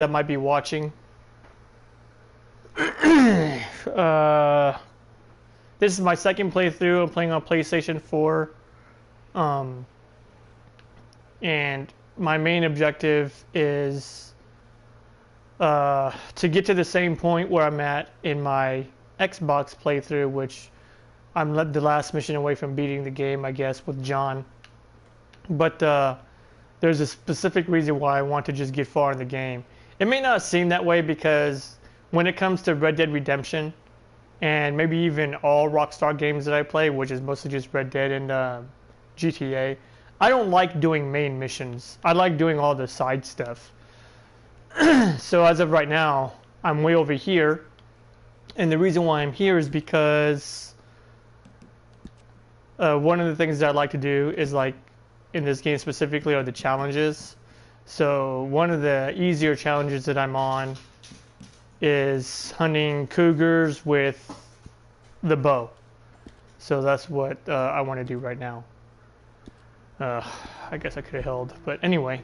that might be watching. This is my second playthrough. I'm playing on PlayStation 4. And my main objective is to get to the same point where I'm at in my Xbox playthrough, which I'm the last mission away from beating the game, I guess, with John. But there's a specific reason why I want to just get far in the game. It may not seem that way because when it comes to Red Dead Redemption, and maybe even all Rockstar games that I play, which is mostly just Red Dead and GTA, I don't like doing main missions. I like doing all the side stuff. So as of right now, I'm way over here. And the reason why I'm here is because one of the things that I like to do is, like, in this game specifically, are the challenges. So one of the easier challenges that I'm on is hunting cougars with the bow. So that's what I want to do right now. I guess I could have held, but anyway.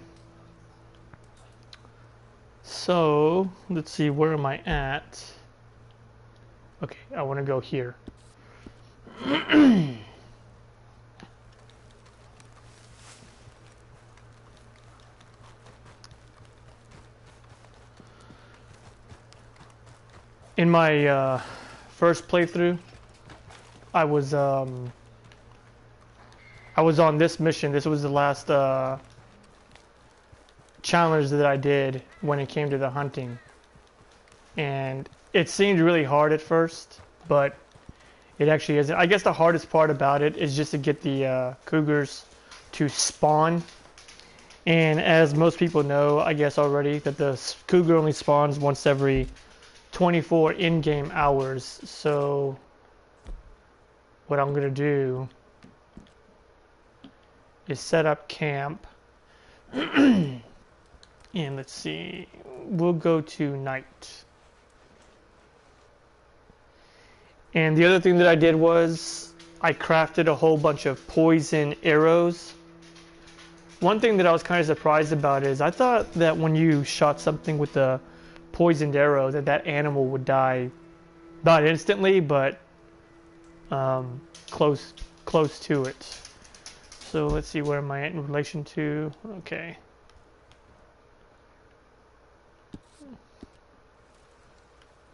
So let's see, where am I at? Okay, I want to go here. In my first playthrough, I was on this mission. This was the last challenge that I did when it came to the hunting, and it seemed really hard at first, but it actually isn't. I guess the hardest part about it is just to get the cougars to spawn. And as most people know, I guess already, that the cougar only spawns once every 24 in-game hours. So what I'm gonna do is set up camp. And let's see, we'll go to night. And the other thing that I did was I crafted a whole bunch of poison arrows. One thing that I was kind of surprised about is I thought that when you shot something with a poisoned arrow that animal would die not instantly, but close to it. So let's see, where am I at in relation to? Okay.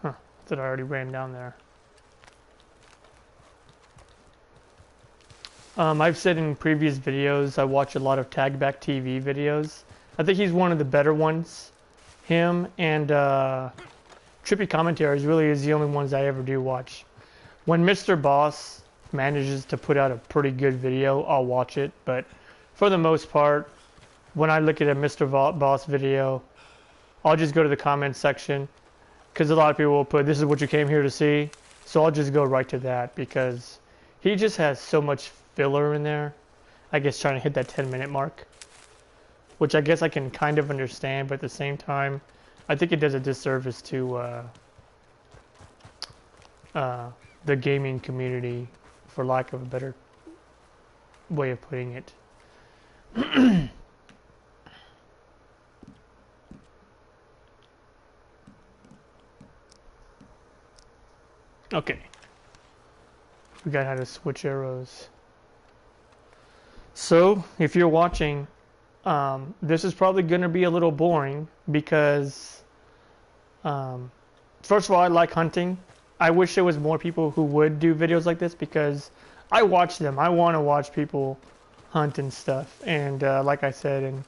Huh, that I already ran down there. I've said in previous videos I watch a lot of Tagback TV videos. I think he's one of the better ones. Him and Trippy Commentaries really is the only ones I ever do watch. When Mr. Boss manages to put out a pretty good video, I'll watch it. But for the most part, when I look at a Mr. Boss video, I'll just go to the comments section, because a lot of people will put, "This is what you came here to see." So I'll just go right to that, because he just has so much filler in there. I guess trying to hit that 10-minute mark, which I guess I can kind of understand, but at the same time, I think it does a disservice to the gaming community, for lack of a better way of putting it. Okay. We got how to switch arrows. So, if you're watching, this is probably going to be a little boring because, first of all, I like hunting. I wish there was more people who would do videos like this, because I watch them. I want to watch people hunt and stuff. And like I said, and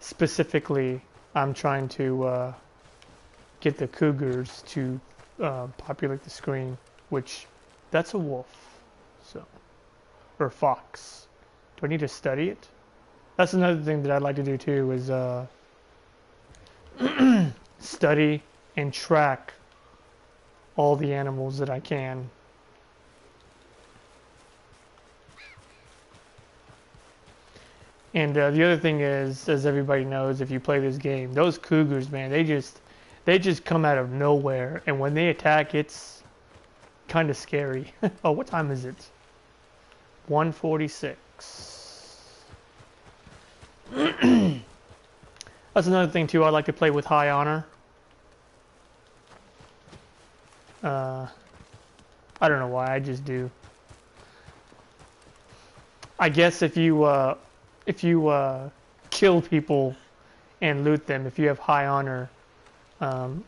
specifically, I'm trying to get the cougars to populate the screen, which that's a wolf, so, or fox. Do I need to study it? That's another thing that I'd like to do too, is study and track all the animals that I can. And the other thing is, as everybody knows, if you play this game, those cougars, man, they just come out of nowhere, and when they attack, it's kind of scary. Oh, what time is it? 1:46. That's another thing too. I like to play with high honor. I don't know why. I just do. I guess if you kill people and loot them, if you have high honor,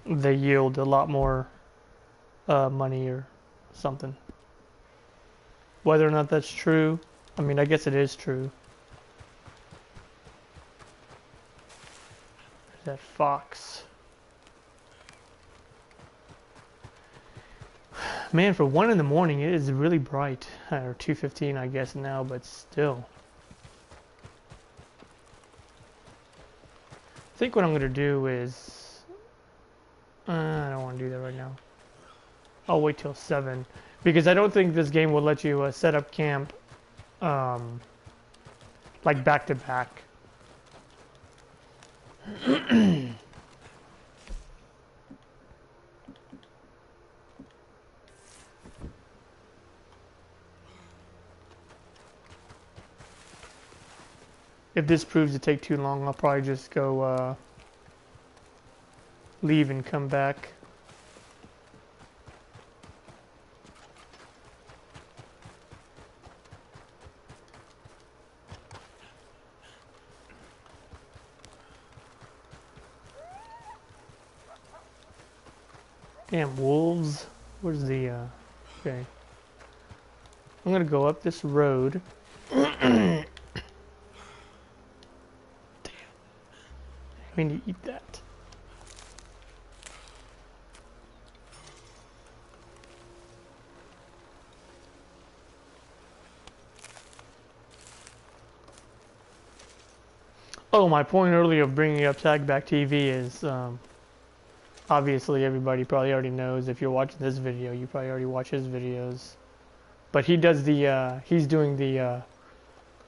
they yield a lot more money or something. Whether or not that's true, I mean, I guess it is true. There's that fox. Man, for 1 in the morning, it is really bright. Or 2:15, I guess now, but still. I think what I'm gonna do is, I don't want to do that right now. I'll wait till 7 because I don't think this game will let you set up camp like back to back. If this proves to take too long, I'll probably just go leave and come back. Damn wolves. Where's the okay. I'm gonna go up this road. Damn. I mean, you eat that. Oh, my point earlier of bringing up Tagback TV is obviously everybody probably already knows. If you're watching this video, you probably already watch his videos. But he does the he's doing the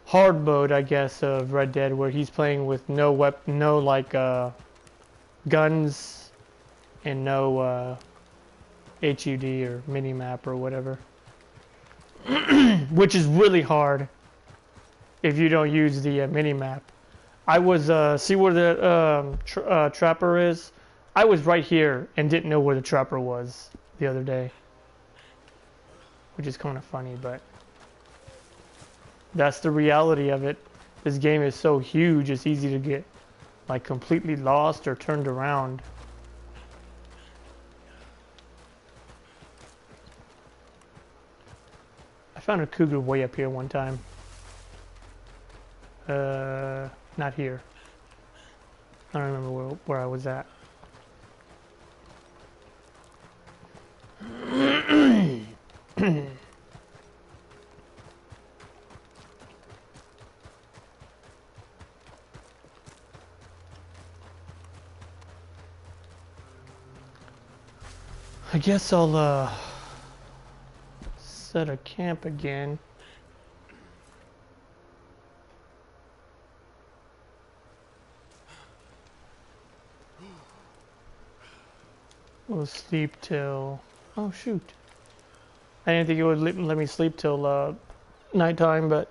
hard mode, I guess, of Red Dead, where he's playing with no like guns and no HUD or minimap or whatever, which is really hard if you don't use the minimap. I was see where the trapper is. I was right here and didn't know where the trapper was the other day, which is kind of funny, but that's the reality of it. This game is so huge, it's easy to get like completely lost or turned around. I found a cougar way up here one time. Not here. I don't remember where I was at. I guess I'll set a camp again. We'll sleep till... Oh shoot. I didn't think it would let me sleep till nighttime, but...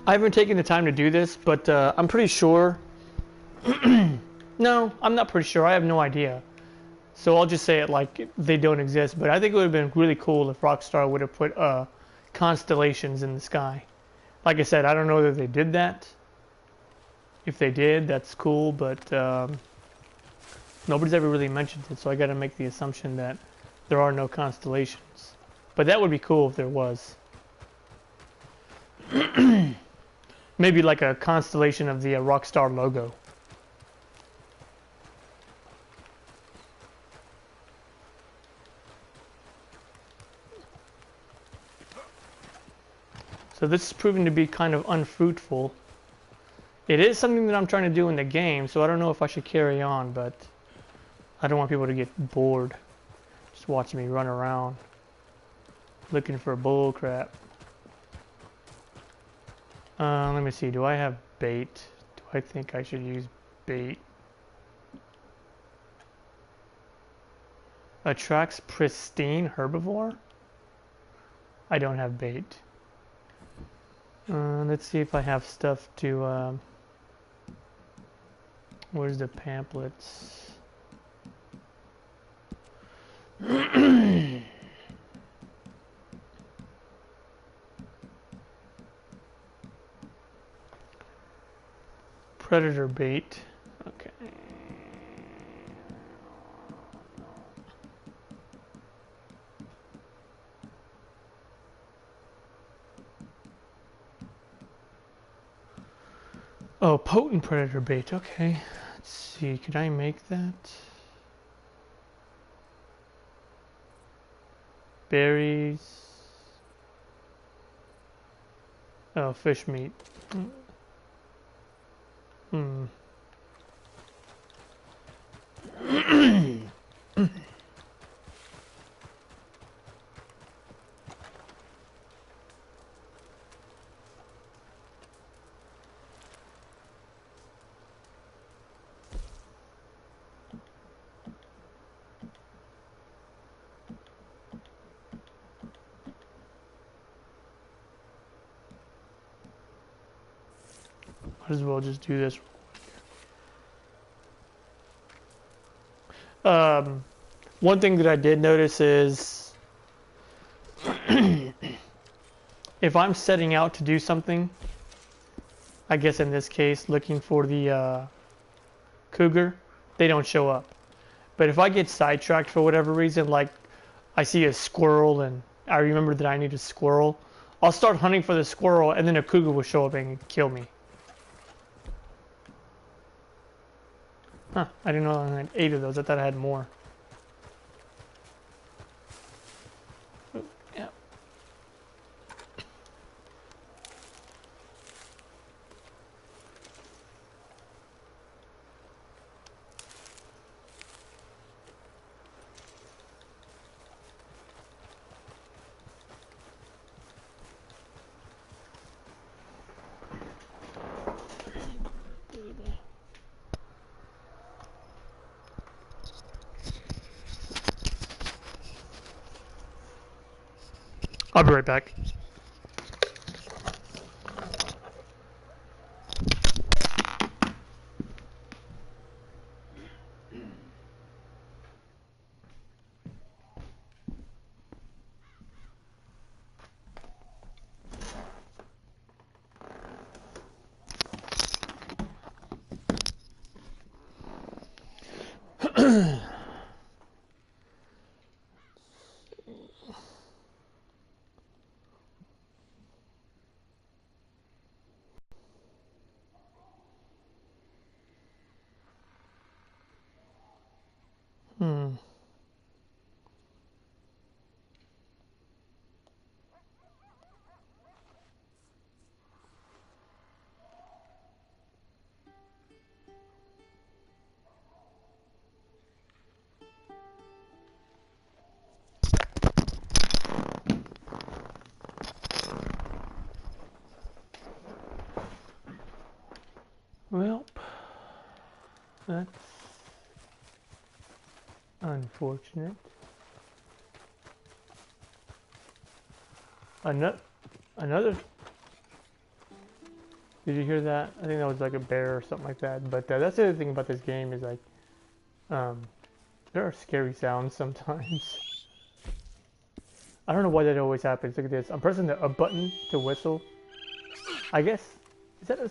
I haven't taken the time to do this, but I'm pretty sure... No, I'm not pretty sure. I have no idea. So I'll just say it like they don't exist. But I think it would have been really cool if Rockstar would have put constellations in the sky. Like I said, I don't know that they did that. If they did, that's cool, but nobody's ever really mentioned it, so I gotta make the assumption that there are no constellations. But that would be cool if there was. Maybe like a constellation of the Rockstar logo. So this is proving to be kind of unfruitful. It is something that I'm trying to do in the game, so I don't know if I should carry on, but I don't want people to get bored just watching me run around looking for bull crap. Let me see, do I have bait? Do I think I should use bait? Attracts pristine herbivore? I don't have bait. Let's see if I have stuff to... where's the pamphlets? Predator bait. Okay. Oh, potent predator bait. Okay. Let's see. Could I make that? Berries. Oh, fish meat. Hmm. Might as well just do this. One thing that I did notice is if I'm setting out to do something, I guess in this case looking for the cougar, they don't show up. But if I get sidetracked for whatever reason, like I see a squirrel and I remember that I need a squirrel, I'll start hunting for the squirrel and then a cougar will show up and kill me. Huh, I didn't know I had 8 of those. I thought I had more. Ooh, yeah. I'll be right back. Well, that's unfortunate. Another. Did you hear that? I think that was like a bear or something like that. But that's the other thing about this game is like, there are scary sounds sometimes. I don't know why that always happens. Look at this. I'm pressing a button to whistle. I guess, is that a...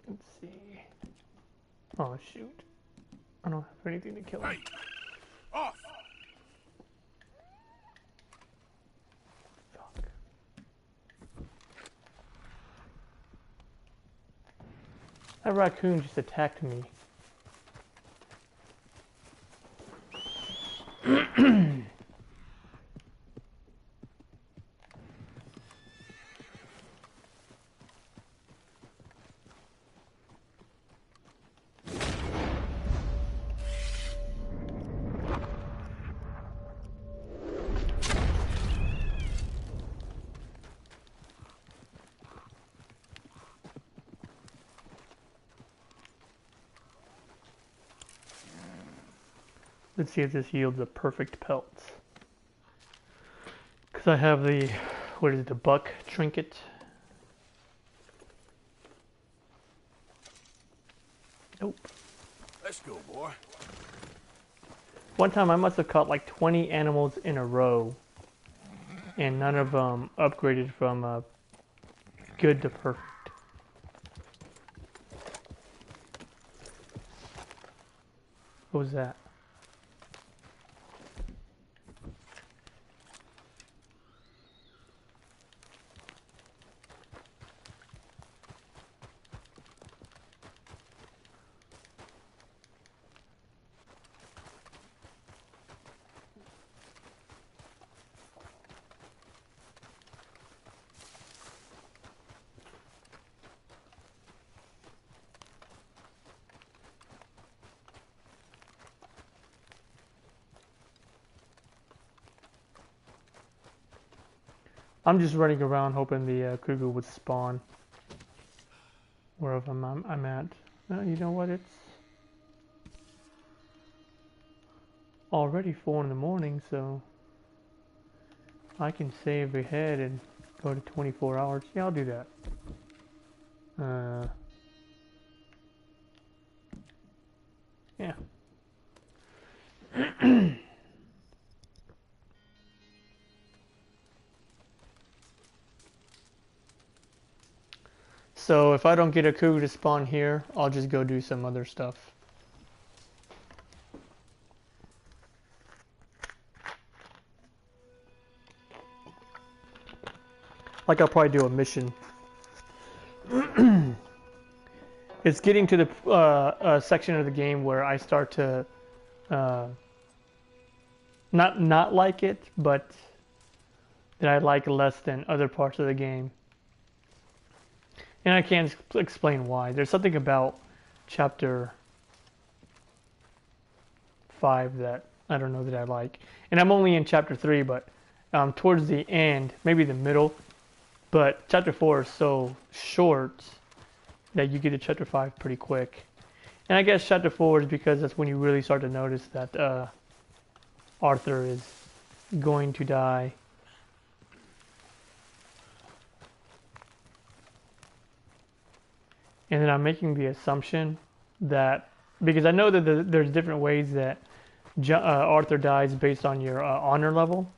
Let's see. Oh, shoot. I don't have anything to kill him. Hey. Off. Fuck. That raccoon just attacked me. Let's see if this yields a perfect pelt. Because I have the, what is it, the buck trinket. Nope. Let's go, boy. One time I must have caught like 20 animals in a row, and none of them upgraded from good to perfect. What was that? I'm just running around hoping the cougar would spawn wherever I'm at. No, you know what? It's already 4 in the morning, so I can save ahead and go to 24 hours. Yeah, I'll do that. Yeah. So if I don't get a cougar to spawn here, I'll just go do some other stuff. Like I'll probably do a mission. It's getting to the section of the game where I start to not like it, but that I like less than other parts of the game. And I can't explain why. There's something about chapter 5 that I don't know that I like. And I'm only in chapter 3, but towards the end, maybe the middle. But chapter 4 is so short that you get to chapter 5 pretty quick. And I guess chapter 4 is because that's when you really start to notice that Arthur is going to die. And then I'm making the assumption that, because I know that there's different ways that Arthur dies based on your honor level.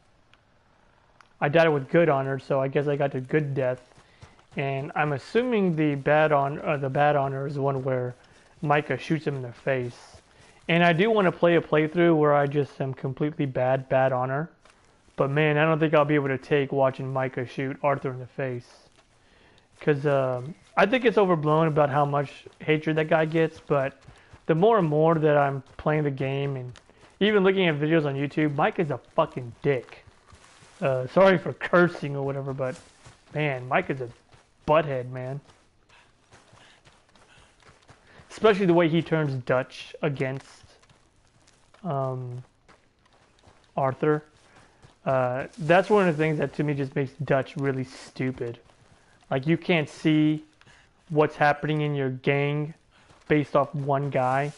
I died with good honor, so I guess I got to good death. And I'm assuming the bad honor is the one where Micah shoots him in the face. And I do want to play a playthrough where I just am completely bad honor. But man, I don't think I'll be able to take watching Micah shoot Arthur in the face. Because I think it's overblown about how much hatred that guy gets. But the more and more that I'm playing the game and even looking at videos on YouTube, Micah's a fucking dick. Sorry for cursing or whatever, but man, Micah's a butthead, man. Especially the way he turns Dutch against Arthur. That's one of the things that to me just makes Dutch really stupid. Like, you can't see what's happening in your gang based off one guy.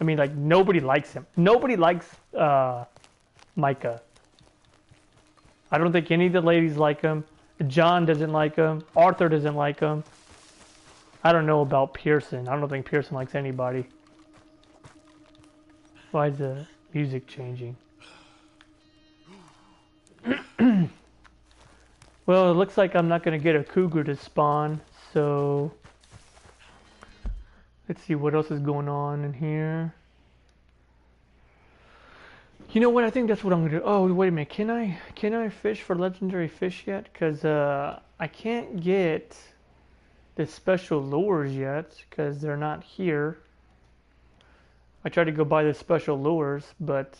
I mean, like, nobody likes him. Nobody likes Micah. I don't think any of the ladies like him. John doesn't like him. Arthur doesn't like him. I don't know about Pearson. I don't think Pearson likes anybody. Why is the music changing? Well, it looks like I'm not going to get a cougar to spawn, so let's see what else is going on in here. You know what? I think that's what I'm going to do. Oh, wait a minute. Can I fish for legendary fish yet? Because I can't get the special lures yet because they're not here. I tried to go buy the special lures, but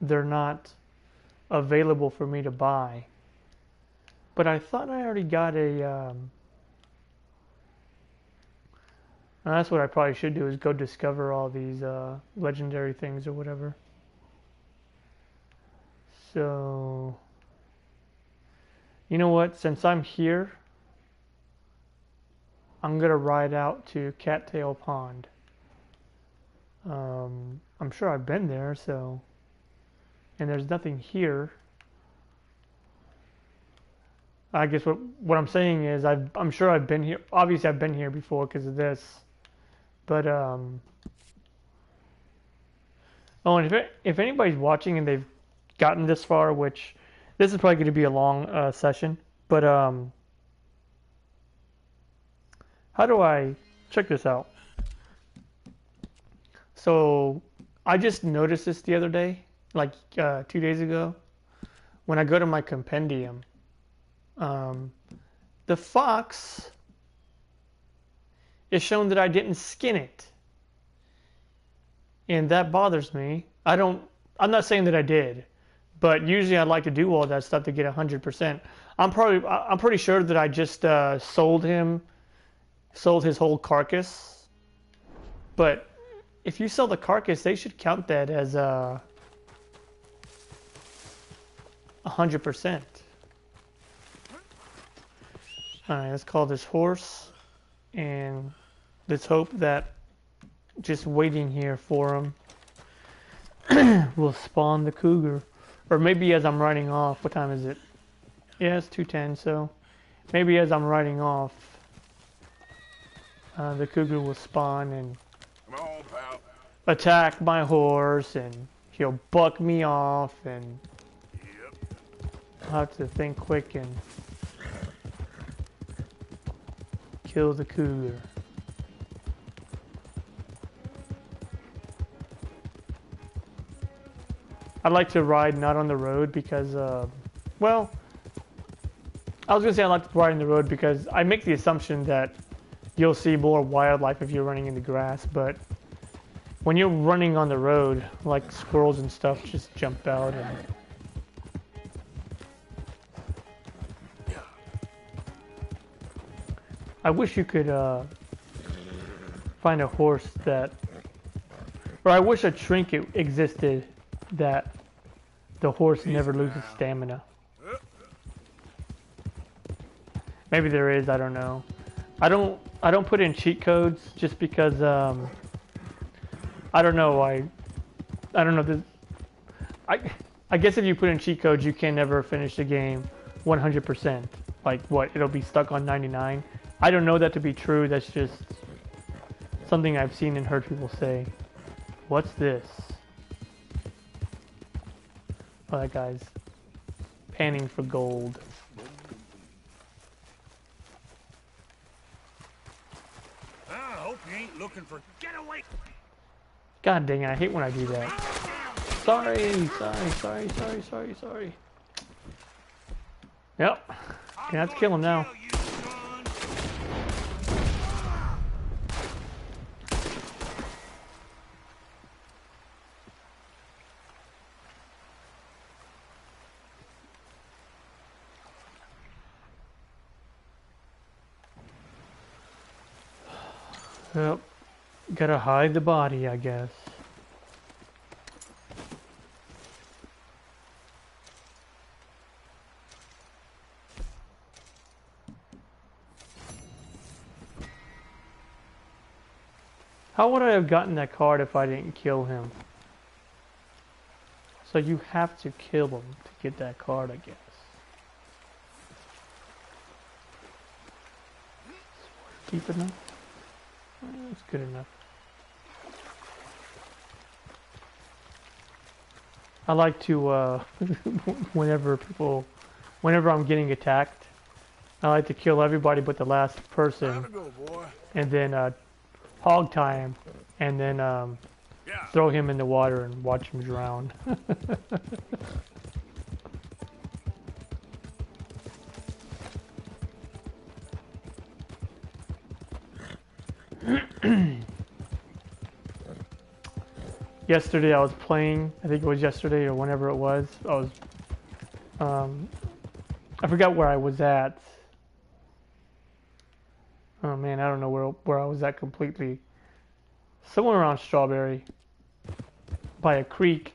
they're not available for me to buy. But I thought I already got a... that's what I probably should do, is go discover all these legendary things or whatever. So... You know what? Since I'm here, I'm going to ride out to Cattail Pond. I'm sure I've been there, so... And there's nothing here. I guess what I'm saying is I'm sure I've been here. Obviously, I've been here before because of this. But, Oh, and if anybody's watching and they've gotten this far, which this is probably going to be a long session, but how do I check this out? So I just noticed this the other day, like 2 days ago, when I go to my compendium. The fox is shown that I didn't skin it, and that bothers me. I'm not saying that I did, but usually I like to do all that stuff to get 100%. I'm pretty sure that I just sold his whole carcass. But if you sell the carcass, they should count that as 100%. All right, let's call this horse, and let's hope that just waiting here for him will spawn the cougar. Or maybe as I'm riding off, what time is it? Yeah, it's 2:10, so maybe as I'm riding off, the cougar will spawn and Come on, pal. attack my horse, and he'll buck me off, and Yep. I'll have to think quick and kill the cougar. I like to ride not on the road because, well, I was going to say I like to ride on the road because I make the assumption that you'll see more wildlife if you're running in the grass, but when you're running on the road, like squirrels and stuff just jump out and... I wish you could find a horse that... Or I wish a trinket existed that the horse never loses stamina. Maybe there is, I don't know. I don't put in cheat codes just because I don't know, I don't know. I guess if you put in cheat codes, you can never finish the game 100%. Like what, it'll be stuck on 99. I don't know that to be true. That's just something I've seen and heard people say. What's this? Oh, that guy's panning for gold. I hope you ain't looking for... Get away! God dang it, I hate when I do that. Sorry. Yep. Gonna have to kill him now. Yep. Gotta hide the body, I guess. How would I have gotten that card if I didn't kill him? So you have to kill him to get that card, I guess. Deep enough? That's good enough. I like to, whenever I'm getting attacked, I like to kill everybody but the last person, and then hog tie him, and then throw him in the water and watch him drown. Yesterday I was playing, I think it was yesterday or whenever it was, I forgot where I was at. Oh man, I don't know where I was at completely. Somewhere around Strawberry, by a creek,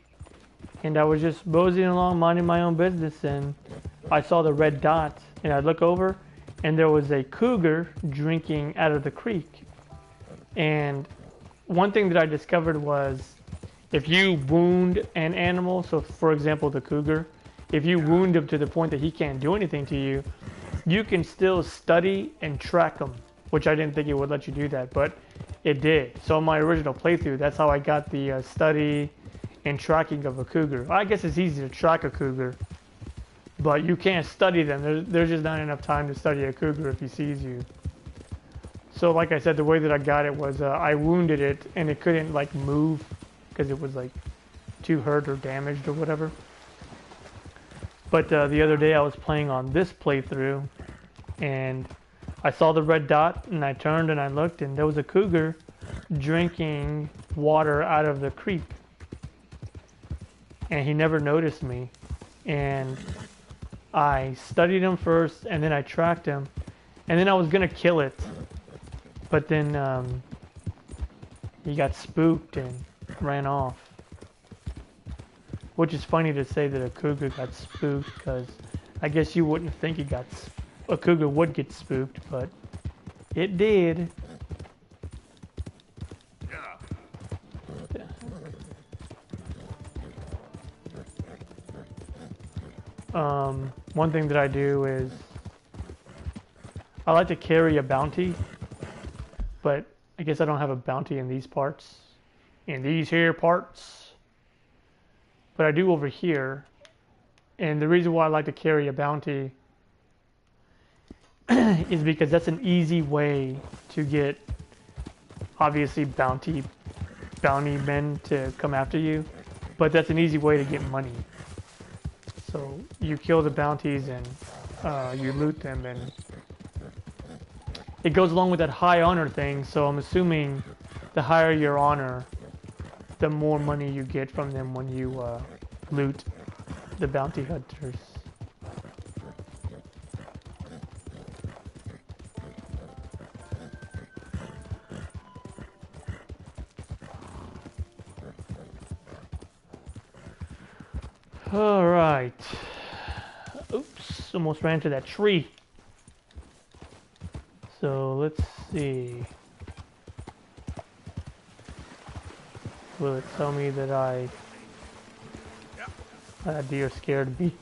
and I was just moseying along, minding my own business, and I saw the red dot, and I look over, and there was a cougar drinking out of the creek, and one thing that I discovered was if you wound an animal, so for example the cougar, if you wound him to the point that he can't do anything to you, you can still study and track him, which I didn't think it would let you do that, but it did. So in my original playthrough, that's how I got the study and tracking of a cougar. I guess it's easy to track a cougar, but you can't study them. There's just not enough time to study a cougar if he sees you. So like I said, the way that I got it was I wounded it and it couldn't like move because it was like too hurt or damaged or whatever. But the other day I was playing on this playthrough and I saw the red dot and I turned and I looked and there was a cougar drinking water out of the creek. And he never noticed me. And I studied him first and then I tracked him. And then I was going to kill it. But then he got spooked and ran off. Which is funny to say that a cougar got spooked because I guess you wouldn't think a cougar would get spooked, but it did. One thing that I do is I like to carry a bounty, but I guess I don't have a bounty in these parts. In these here parts. But I do over here. And the reason why I like to carry a bounty is because that's an easy way to get, obviously, bounty men to come after you. But that's an easy way to get money. So you kill the bounties and you loot them, and it goes along with that high honor thing. So I'm assuming the higher your honor, the more money you get from them when you loot the bounty hunters. All right. Oops, almost ran into that tree. So let's see. Will it tell me that that deer scared me?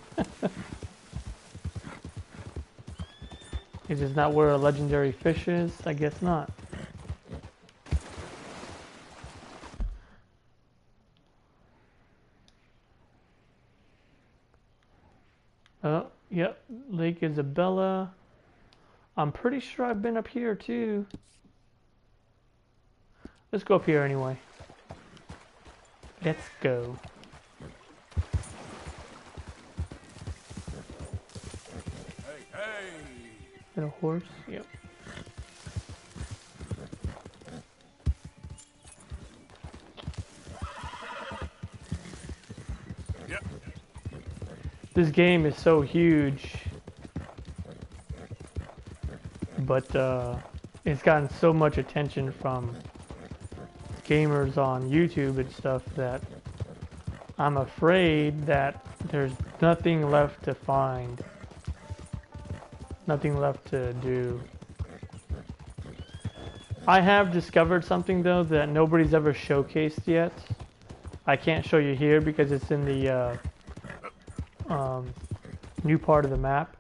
Is this not where a legendary fish is? I guess not. Oh, yep, Lake Isabella. I'm pretty sure I've been up here too. Let's go up here anyway. Let's go. Hey! Is that a horse? Yep. This game is so huge, but it's gotten so much attention from gamers on YouTube and stuff that I'm afraid that there's nothing left to find, nothing left to do. I have discovered something though that nobody's ever showcased yet. I can't show you here because it's in the new part of the map,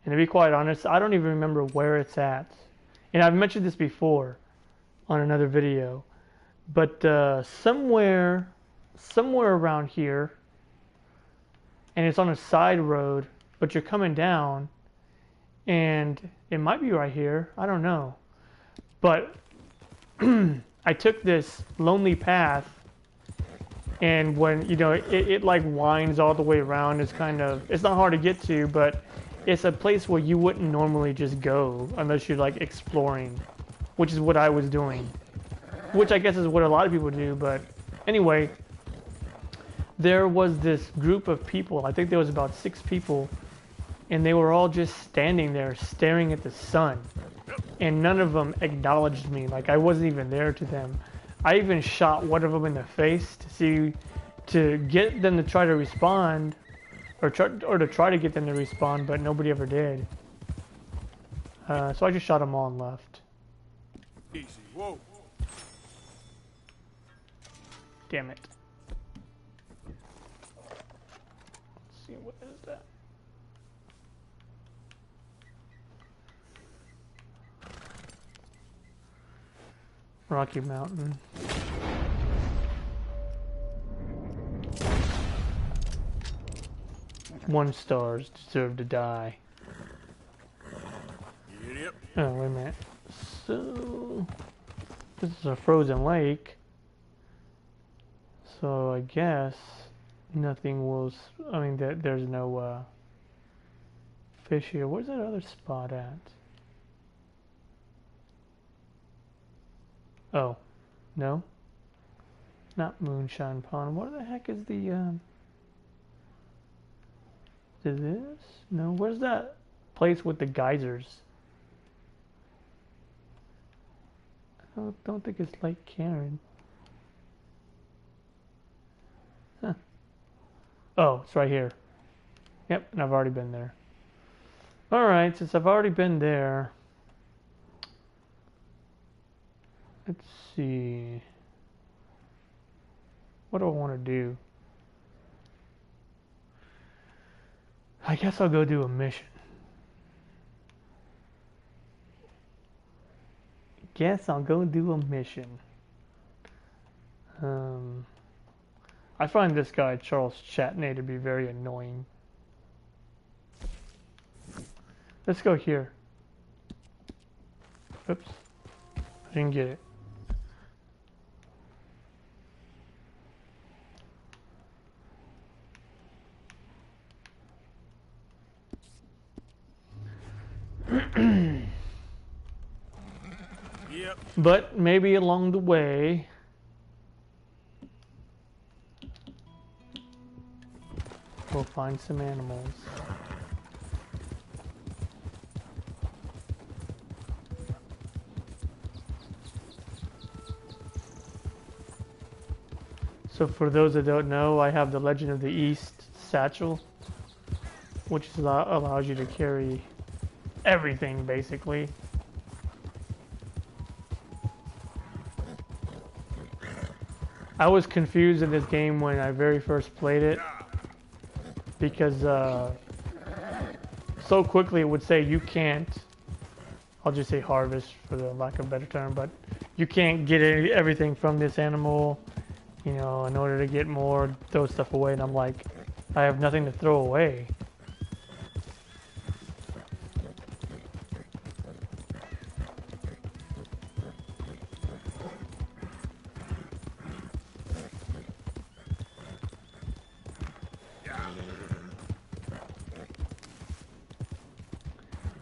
and to be quite honest, I don't even remember where it's at. And I've mentioned this before on another video, but somewhere around here, and it's on a side road, but you're coming down, and it might be right here, I don't know, but I took this lonely path. And when, you know, it like winds all the way around, it's not hard to get to, but it's a place where you wouldn't normally just go unless you're like exploring, which is what I was doing, which I guess is what a lot of people do. But anyway, there was this group of people, I think there was about 6 people, and they were all just standing there staring at the sun, and none of them acknowledged me, like I wasn't even there to them. I even shot one of them in the face to get them to try to respond, or to try to get them to respond, but nobody ever did. So I just shot them all and left. Easy, whoa. Damn it. Let's see, what is that? Rocky Mountain. One stars deserve to die. Yep. Oh, wait a minute. So, this is a frozen lake. So I guess nothing will. I mean, there's no fish here. Where's that other spot at? Oh, no, not Moonshine Pond. What the heck is the? Is this? No. Where's that place with the geysers? I don't think it's Lake Karen. Huh. Oh, it's right here. Yep, and I've already been there. Alright, since I've already been there, let's see. What do I want to do? I guess I'll go do a mission. Guess I'll go do a mission. I find this guy, Charles Chatney, to be very annoying. Let's go here. Oops. I didn't get it. Yep. But maybe along the way, we'll find some animals. So for those that don't know, I have the Legend of the East satchel, which allows you to carry everything, basically. I was confused in this game when I very first played it, because so quickly it would say you can't, I'll just say harvest for the lack of a better term, but you can't get everything from this animal, you know, in order to get more, throw stuff away, and I'm like, I have nothing to throw away.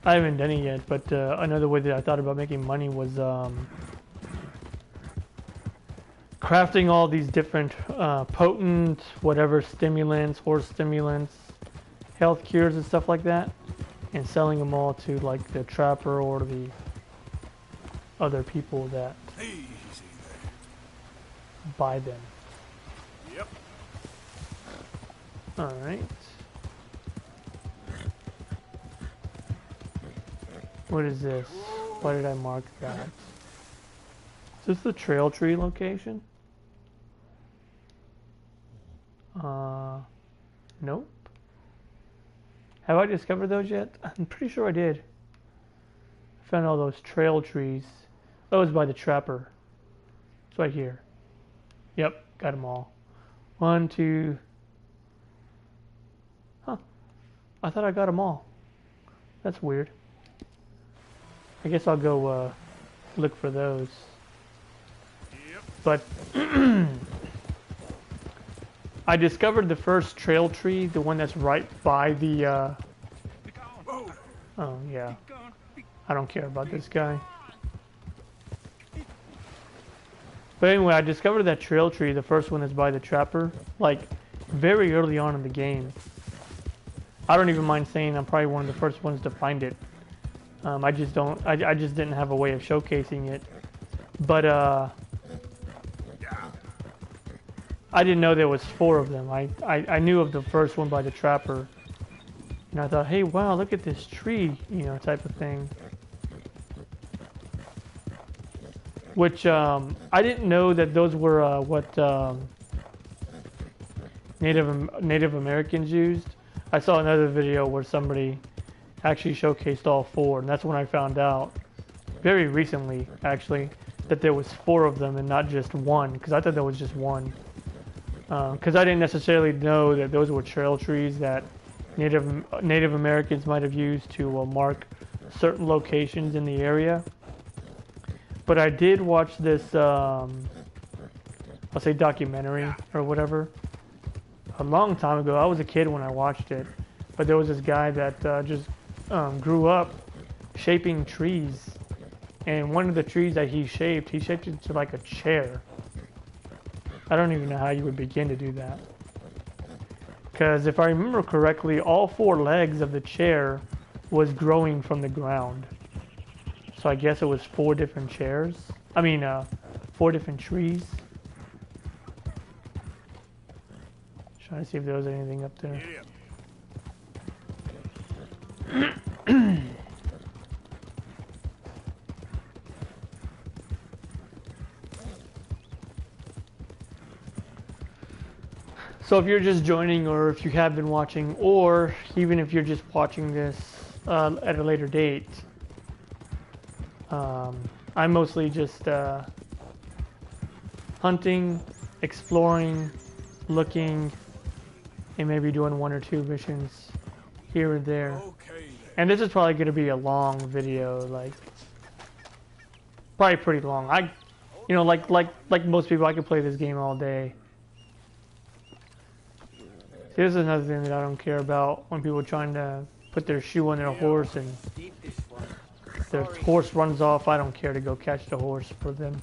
I haven't done it yet, but another way that I thought about making money was crafting all these different potent, whatever, stimulants, horse stimulants, health cures and stuff like that, and selling them all to like the trapper or the other people that buy them. Yep. All right. What is this? Why did I mark that? Is this the trail tree location? Nope. Have I discovered those yet? I'm pretty sure I did. I found all those trail trees. Oh, it's by the trapper. It's right here. Yep, got them all. 1, 2. Huh. I thought I got them all. That's weird. I guess I'll go look for those. Yep. But I discovered the first trail tree, the one that's right by the oh yeah. I don't care about this guy. But anyway, I discovered that trail tree, the first one that's by the trapper, like very early on in the game. I don't even mind saying I'm probably one of the first ones to find it. I just didn't have a way of showcasing it. But I didn't know there was 4 of them. I knew of the first one by the trapper. And I thought, hey, wow, look at this tree, you know, type of thing. Which, I didn't know that those were what Native Americans used. I saw another video where somebody actually showcased all four, and that's when I found out, very recently actually, that there was four of them and not just one, because I thought there was just one. Because I didn't necessarily know that those were trail trees that Native Americans might have used to mark certain locations in the area. But I did watch this, I'll say documentary or whatever, a long time ago. I was a kid when I watched it, but there was this guy that just grew up shaping trees, and one of the trees that he shaped it into like a chair. I don't even know how you would begin to do that, because if I remember correctly, all four legs of the chair was growing from the ground. So I guess it was four different chairs. I mean, four different trees. Trying to see if there was anything up there. So if you're just joining, or if you have been watching, or even if you're just watching this at a later date, I'm mostly just hunting, exploring, looking, and maybe doing one or two missions here and there. Okay. And this is probably going to be a long video, like probably pretty long. Like most people, I could play this game all day. Here's another thing that I don't care about when people are trying to put their shoe on their horse and their horse runs off. I don't care to go catch the horse for them.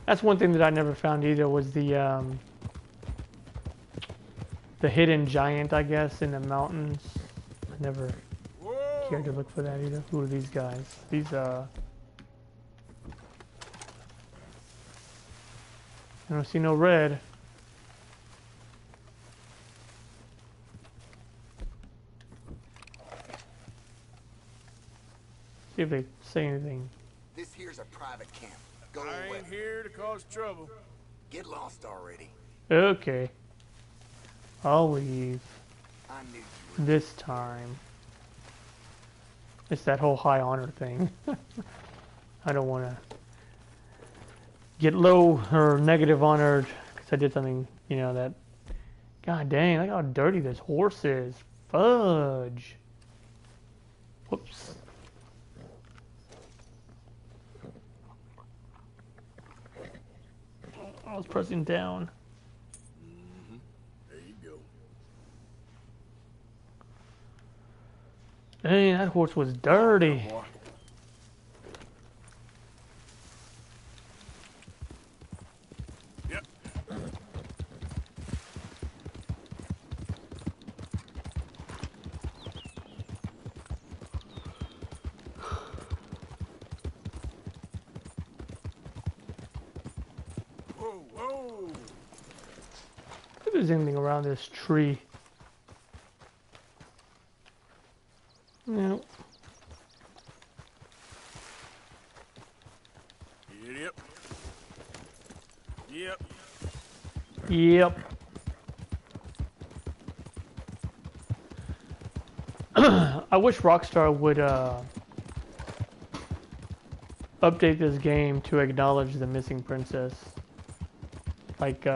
That's one thing that I never found either, was the hidden giant, I guess, in the mountains. I never cared to look for that either. Who are these guys? These I don't see no red. See if they say anything. This here's a private camp. Go I away. ain't here to cause trouble. Get lost already. Okay. I'll leave. I knew you were. This time. It's that whole high honor thing. I don't want to get low or negative honored because I did something, you know, that... God dang, look how dirty this horse is. Fudge. Whoops. I was pressing down. There you go. Dang, that horse was dirty. Yep. Whoa, whoa. If there's anything around this tree. No. Yep. Yep. Yep. I wish Rockstar would update this game to acknowledge the missing princess. Like,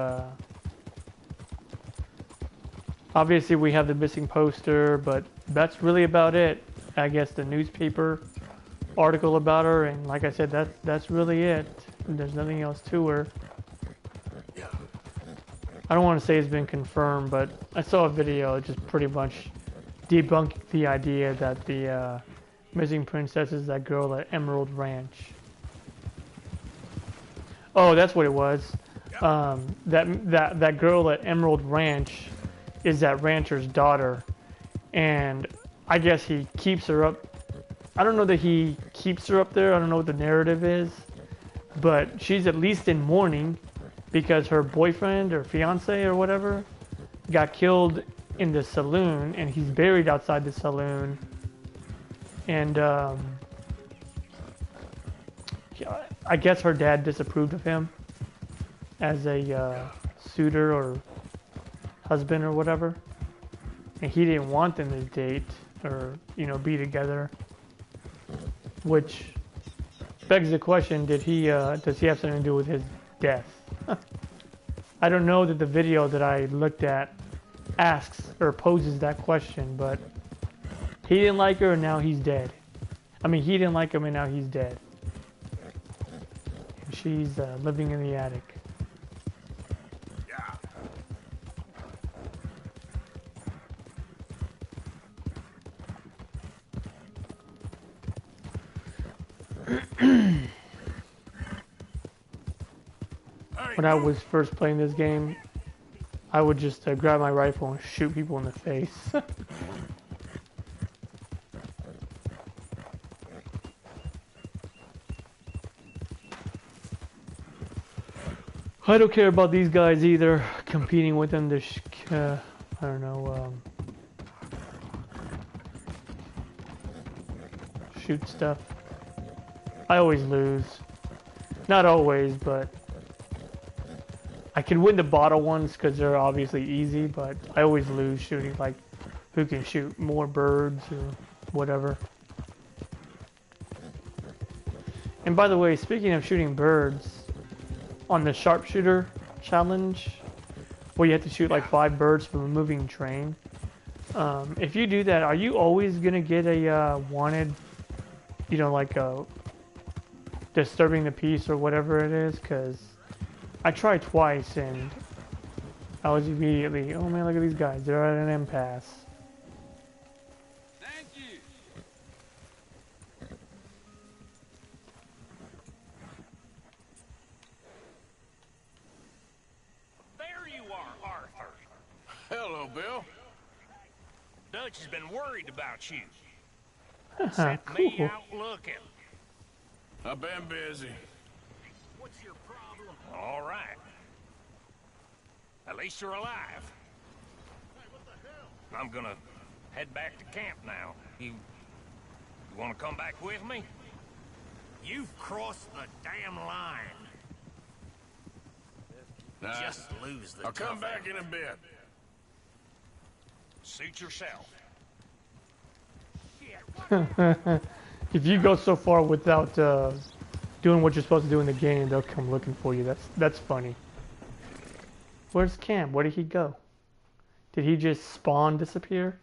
obviously we have the missing poster, but that's really about it. I guess the newspaper article about her, and like I said, that's really it. There's nothing else to her. I don't want to say it's been confirmed, but I saw a video just pretty much debunked the idea that the missing princess is that girl at Emerald Ranch. Oh, that's what it was. That girl at Emerald Ranch is that rancher's daughter, and I guess he keeps her up. I don't know that he keeps her up there. I don't know what the narrative is, but she's at least in mourning because her boyfriend or fiance or whatever got killed in the saloon, and he's buried outside the saloon. and yeah, I guess her dad disapproved of him as a suitor or husband or whatever, and he didn't want them to date or, you know, be together, which begs the question, does he have something to do with his death? I don't know that the video that I looked at asks or poses that question, but he didn't like her and now he's dead. I mean, he didn't like him and now he's dead. And she's living in the attic. When I was first playing this game, I would just grab my rifle and shoot people in the face. I don't care about these guys either, competing with them to, I don't know, shoot stuff. I always lose. Not always, but I can win the bottle ones because they're obviously easy, but I always lose shooting, like, who can shoot more birds or whatever. And by the way, speaking of shooting birds, on the sharpshooter challenge, where you have to shoot like 5 birds from a moving train, if you do that, are you always gonna get a wanted, you know, like a disturbing the peace or whatever it is? Because I tried twice and I was immediately, oh man, look at these guys, they're at an impasse. Thank you. There you are, Arthur. Hello, Bill. Dutch has been worried about you. Haha, Sent me cool. out looking. I've been busy. What's your problem? All right. At least you're alive. Hey, what the hell? I'm gonna head back to camp now. You wanna come back with me? You've crossed the damn line. Nah, Just lose the I'll come tough back end. in a bit. Suit yourself. If you go so far without doing what you're supposed to do in the game, they'll come looking for you. That's funny. Where's Cam? Where did he go? Did he just spawn disappear?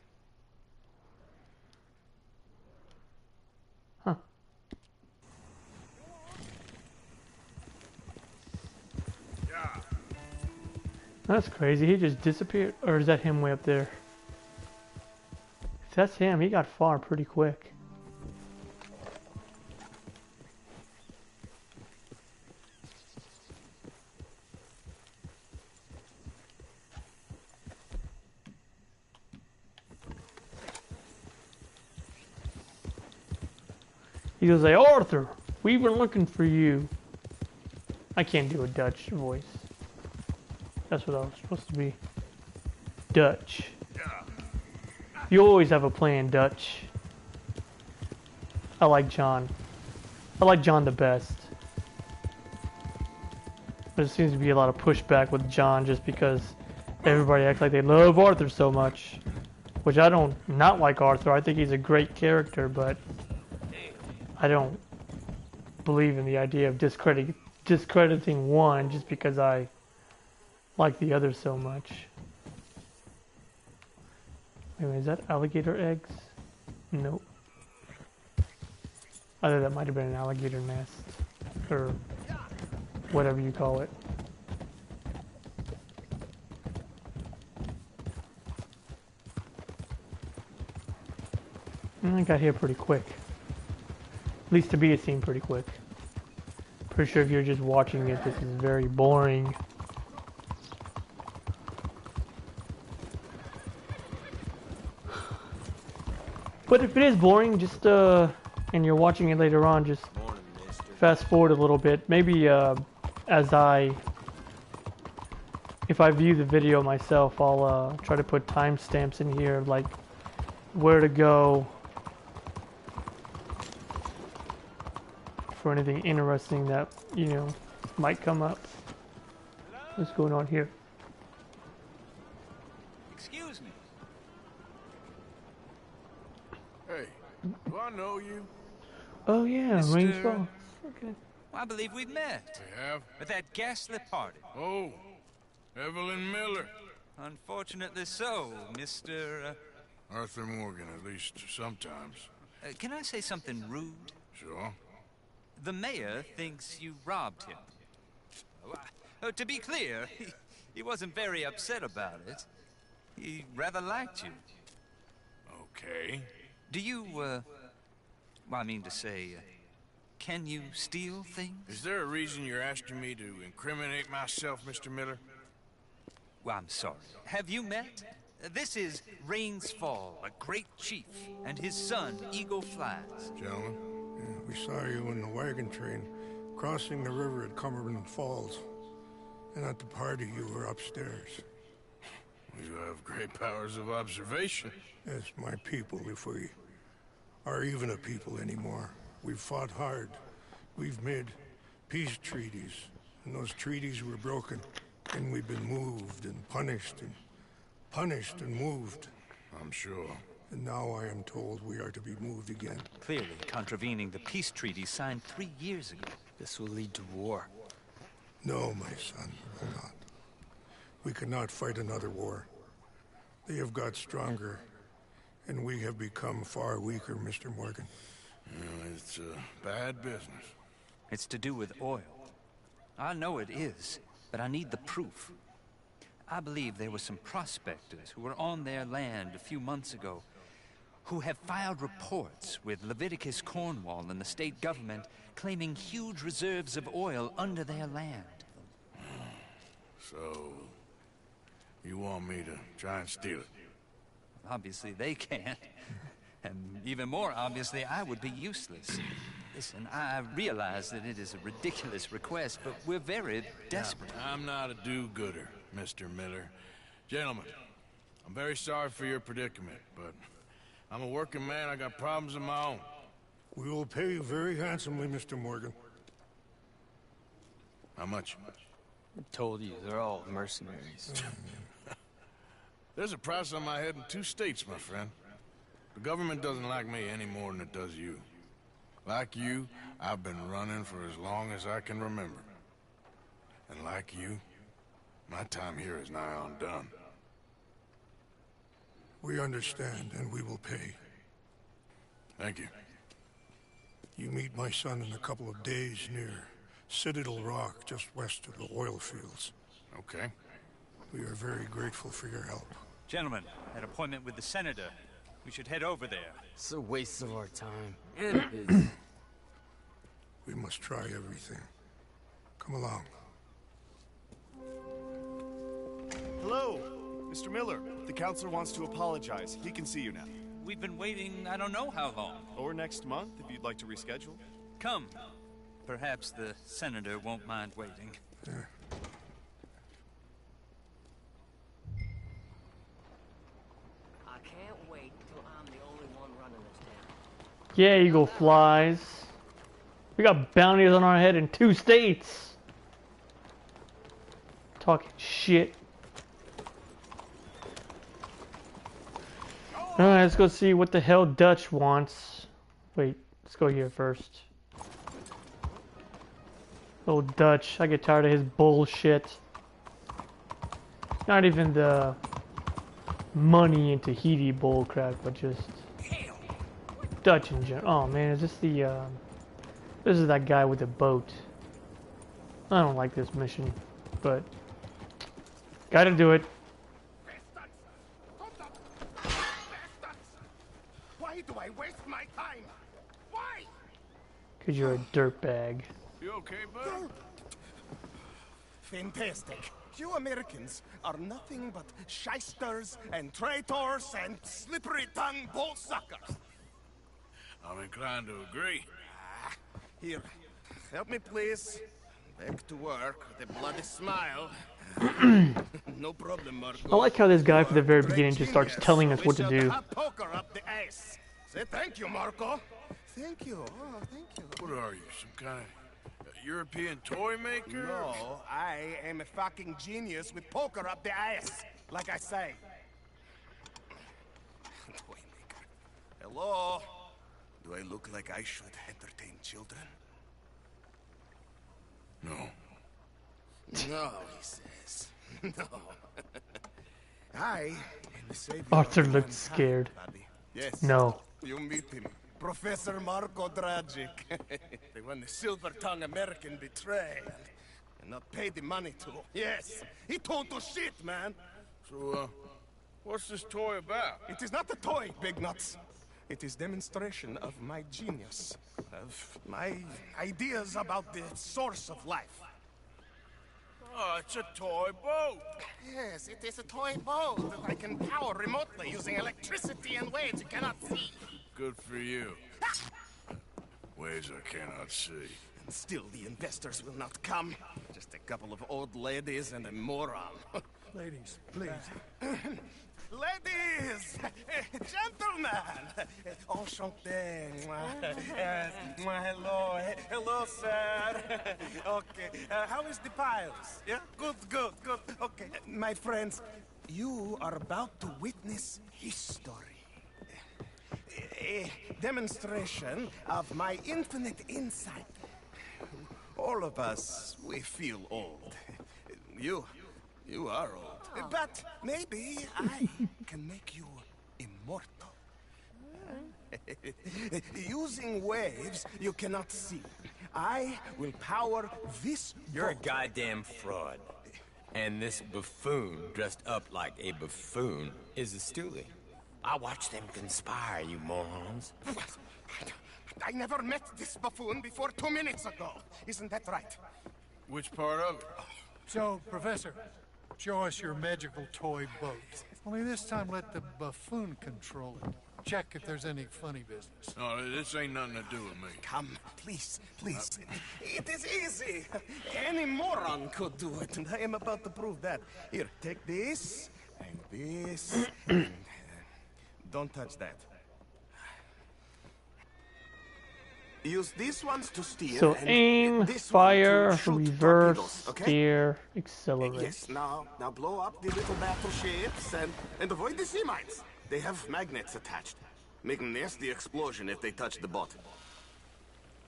Huh. Yeah. That's crazy. He just disappeared. Or is that him way up there? If that's him, he got far pretty quick. He goes like, Arthur, we've been looking for you. I can't do a Dutch voice. That's what I was supposed to be. Dutch. You always have a plan, Dutch. I like John. I like John the best. There seems to be a lot of pushback with John just because everybody acts like they love Arthur so much. Which I don't not like Arthur. I think he's a great character, but I don't believe in the idea of discrediting one just because I like the other so much. Wait a minute, is that alligator eggs? Nope. I thought that might have been an alligator nest. Or whatever you call it. I got here pretty quick. At least to be, it seemed pretty quick. Pretty sure if you're just watching it, this is very boring. But if it is boring, just and you're watching it later on, just fast forward a little bit. Maybe if I view the video myself, I'll try to put timestamps in here, like where to go for anything interesting that, you know, might come up. What's going on here? Excuse me. Hey, do I know you? Oh yeah, Mr. Range Falls. Okay. I believe we've met. We have? At that ghastly party. Oh, Evelyn Miller. Unfortunately so, Mr. Arthur Morgan, at least sometimes. Can I say something rude? Sure. The mayor thinks you robbed him. To be clear, he wasn't very upset about it. He rather liked you. Okay. Do you, well, I mean to say, can you steal things? Is there a reason you're asking me to incriminate myself, Mr. Miller? Well, I'm sorry. Have you met? This is Rains Fall, a great chief, and his son, Eagle Flies. Gentlemen? Yeah, we saw you in the wagon train, crossing the river at Cumberland Falls. And at the party, you were upstairs. You have great powers of observation. As my people, if we are even a people anymore. We've fought hard. We've made peace treaties. And those treaties were broken. And we've been moved and punished and moved. I'm sure. And now I am told we are to be moved again. Clearly contravening the peace treaty signed 3 years ago. This will lead to war. No, my son, it will not. We cannot fight another war. They have got stronger, and we have become far weaker, Mr. Morgan. It's bad business. It's to do with oil. I know it is, but I need the proof. I believe there were some prospectors who were on their land a few months ago who have filed reports with Leviticus Cornwall and the state government claiming huge reserves of oil under their land. So, you want me to try and steal it? Obviously they can't. And even more obviously, I would be useless. Listen, I realize that it is a ridiculous request, but we're very desperate. I'm not a do-gooder, Mr. Miller. Gentlemen, I'm very sorry for your predicament, but I'm a working man. I got problems of my own. We will pay you very handsomely, Mr. Morgan. How much? I told you, they're all mercenaries. There's a price on my head in 2 states, my friend. The government doesn't like me any more than it does you. Like you, I've been running for as long as I can remember. And like you, my time here is nigh on done. We understand, and we will pay. Thank you. You meet my son in a couple of days near Citadel Rock, just west of the oil fields. Okay. We are very grateful for your help. Gentlemen, an appointment with the senator. We should head over there. It's a waste of our time. And busy. We must try everything. Come along. Hello, Mr. Miller. The counselor wants to apologize. He can see you now. We've been waiting I don't know how long. Or next month, if you'd like to reschedule. Come. Perhaps the senator won't mind waiting. Yeah. I can't wait till I'm the only one running this town. Yeah, Eagle Flies. We got bounties on our head in 2 states. Talking shit. Alright, let's go see what the hell Dutch wants. Wait, let's go here first. Oh, Dutch, I get tired of his bullshit. Not even the money in Tahiti bullcrap, but just Dutch in general. Oh man, is this the, this is that guy with the boat. I don't like this mission, but gotta do it. Why do I waste my time? Why? Cause you're a dirtbag. You okay, bud? Fantastic. You Americans are nothing but shysters and traitors and slippery-tongued bull suckers. I'm inclined to agree. Here, help me please. Back to work with a bloody smile. No problem, Marco. I like how this guy from the very beginning just starts telling us what to do. Poker up the ass. Say thank you, Marco. Thank you. Oh, thank you. What are you, some kind of European toy maker? No, I am a fucking genius with poker up the ass, like I say. Toy maker. Hello? Do I look like I should entertain children? No. No, he says. No. I am the savior Arthur of looked mankind, scared. buddy. Yes. No. You meet him. Professor Marco Dragic. They won the silver-tongued American betrayal. And not pay the money to. Yes. He total shit, man. So, what's this toy about? It is not a toy, Big Nuts. It is demonstration of my genius. Of my ideas about the source of life. Oh, it's a toy boat. Yes, it is a toy boat that I can power remotely using electricity and waves you cannot see. Good for you. Ways I cannot see. And still the investors will not come. Just a couple of old ladies and a moron. Ladies, please. Ladies! Gentlemen! Enchanté. Hello. Hello, sir. Okay. How is the piles? Yeah? Good. Okay. My friends, you are about to witness history. A demonstration of my infinite insight. All of us, we feel old. You are old. But maybe I can make you immortal. Using waves you cannot see. I will power this You're a boat. goddamn fraud. And this buffoon, dressed up like a buffoon, is a stoolie. I watched them conspire, you morons. I never met this buffoon before 2 minutes ago. Isn't that right? Which part of it? So, Professor, show us your magical toy boat. Only this time let the buffoon control it. Check if there's any funny business. No, this ain't nothing to do with me. Come, please. It is easy. Any moron could do it, and I am about to prove that. Here, take this, and this, and don't touch that. Use these ones to steer. So and aim, this one fire, to shoot reverse, torpedoes, okay? steer, accelerate. Yes, now blow up the little battleships and avoid the sea mines. They have magnets attached. Make a nasty explosion if they touch the boat.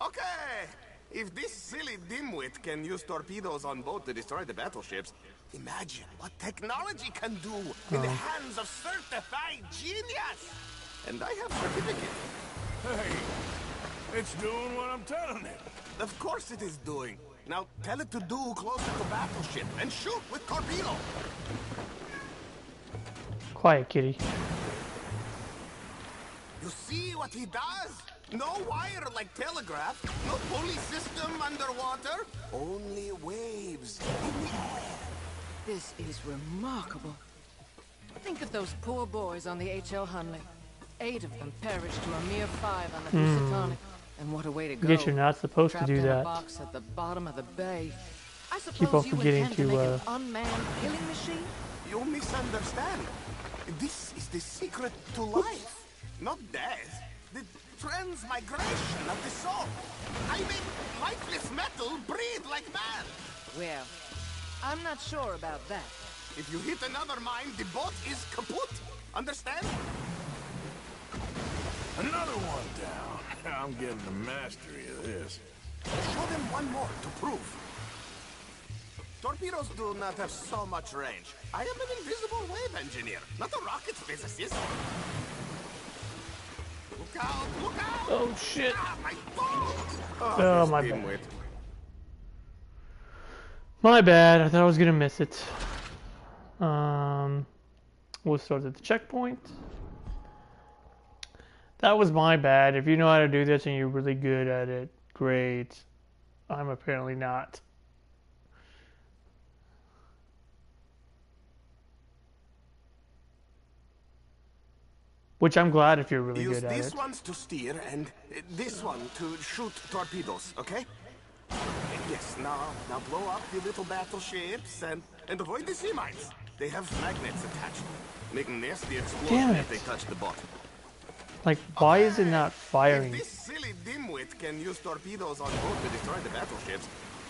Okay, if this silly dimwit can use torpedoes on boat to destroy the battleships, imagine what technology can do in the hands of certified genius. And I have certificate. Hey, it's doing what I'm telling it. Of course it is doing. Now tell it to do closer to battleship and shoot with torpedo. Quiet, kitty. You see what he does? No wire like telegraph, no pulley system underwater, only waves in the air. This is remarkable. Think of those poor boys on the H.L. Hunley. 8 of them perished to a mere 5 on the Housatonic. And what a way to go. I guess you're not supposed to Trapped do in a that. box at the bottom of the bay. I Keep on suppose you forgetting intend to make an to, unmanned killing machine? You misunderstand. This is the secret to life, not death. The transmigration of the soul. I make lifeless metal breathe like man. Well, I'm not sure about that. If you hit another mine, the boat is kaput. Understand? Another one down. I'm getting the mastery of this. Show them one more to prove. Torpedoes do not have so much range. I am an invisible wave engineer, not a rocket physicist. Look out! Look out! Oh shit! Ah, my boat! Oh, my bad. My bad. I thought I was gonna miss it. We'll start at the checkpoint. That was my bad. If you know how to do this and you're really good at it, great. I'm apparently not. Which I'm glad if you're really Use good at these it. ones to steer and this one to shoot torpedoes, okay? Yes, now blow up the little battleships and avoid the sea mines. They have magnets attached. Make nasty explosion if they touch the boat. Like, why is it not If firing? this silly dimwit can use torpedoes on board to destroy the battleships,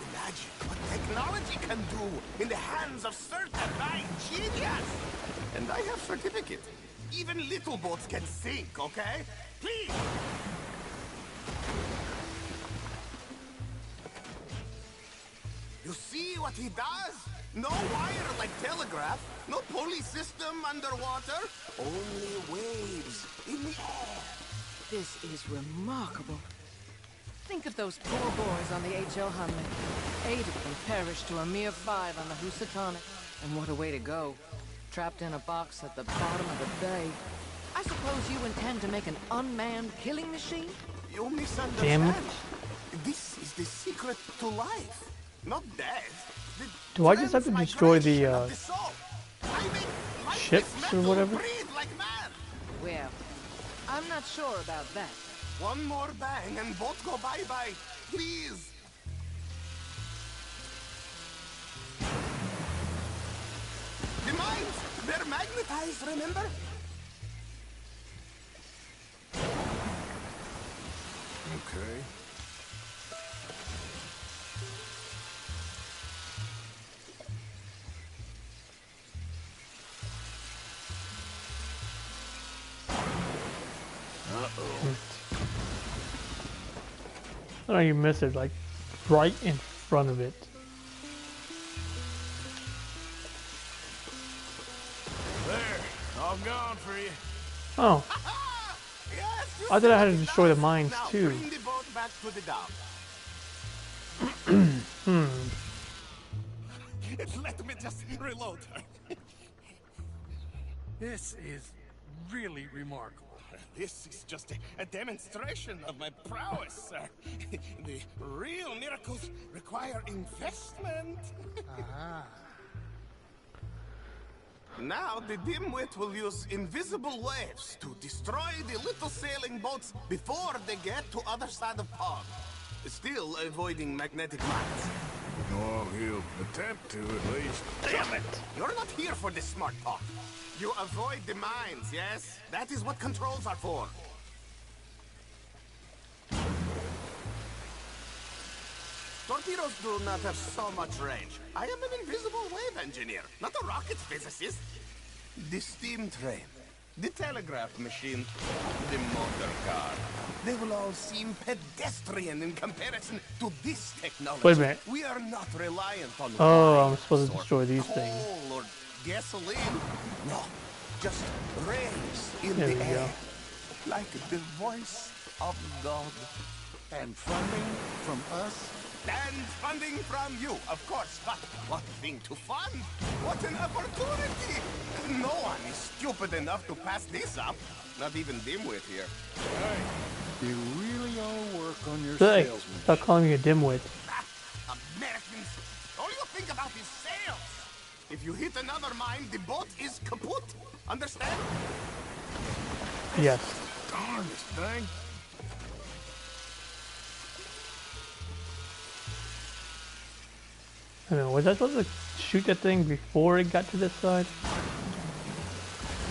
imagine what technology can do in the hands of certified genius! And I have certificate. Even little boats can sink, okay? Please! You see what he does? No wire like telegraph, no pulley system underwater, only waves in the air. This is remarkable. Think of those poor boys on the HL Hunley. 8 of them perished to a mere 5 on the Housatonic. And what a way to go. Trapped in a box at the bottom of the bay. I suppose you intend to make an unmanned killing machine? You misunderstand. Damn it. This is the secret to life, not death. Do I just have to destroy the Ships ships or whatever? Like mad. Well, I'm not sure about that. One more bang and both go bye-bye. Please. The mines, they're magnetized, remember? Okay. Oh, you missed it, like, right in front of it. There, all gone for you. Oh, Yes, you I thought I had to see destroy the it. mines Now too. bring the boat back to the dock. Let me just reload. This is really remarkable. This is just a demonstration of my prowess, sir. The real miracles require investment. Now the dimwit will use invisible waves to destroy the little sailing boats before they get to other side of pond. Still avoiding magnetic mines. Oh, he'll attempt to at least. Damn it! You're not here for this smart talk. You avoid the mines, yes? That is what controls are for. Torpedoes do not have so much range. I am an invisible wave engineer, not a rocket physicist. The steam train, the telegraph machine, the motor car. They will all seem pedestrian in comparison to this technology. Wait a minute. We are not reliant on Oh, I'm wines supposed to or destroy these coal things. or gasoline. No, just rays in There the we air. go. Like the voice of God. And funding from us? And funding from you, of course. But what thing to fund? What an opportunity! No one is stupid enough to pass this up. Not even dimwit here. You really all work on your Hey, salesman. stop calling me a dimwit. Americans, all you think about is sales. If you hit another mine, the boat is kaput. Understand? Yes. Darndest thing. I don't know, was I supposed to shoot that thing before it got to this side?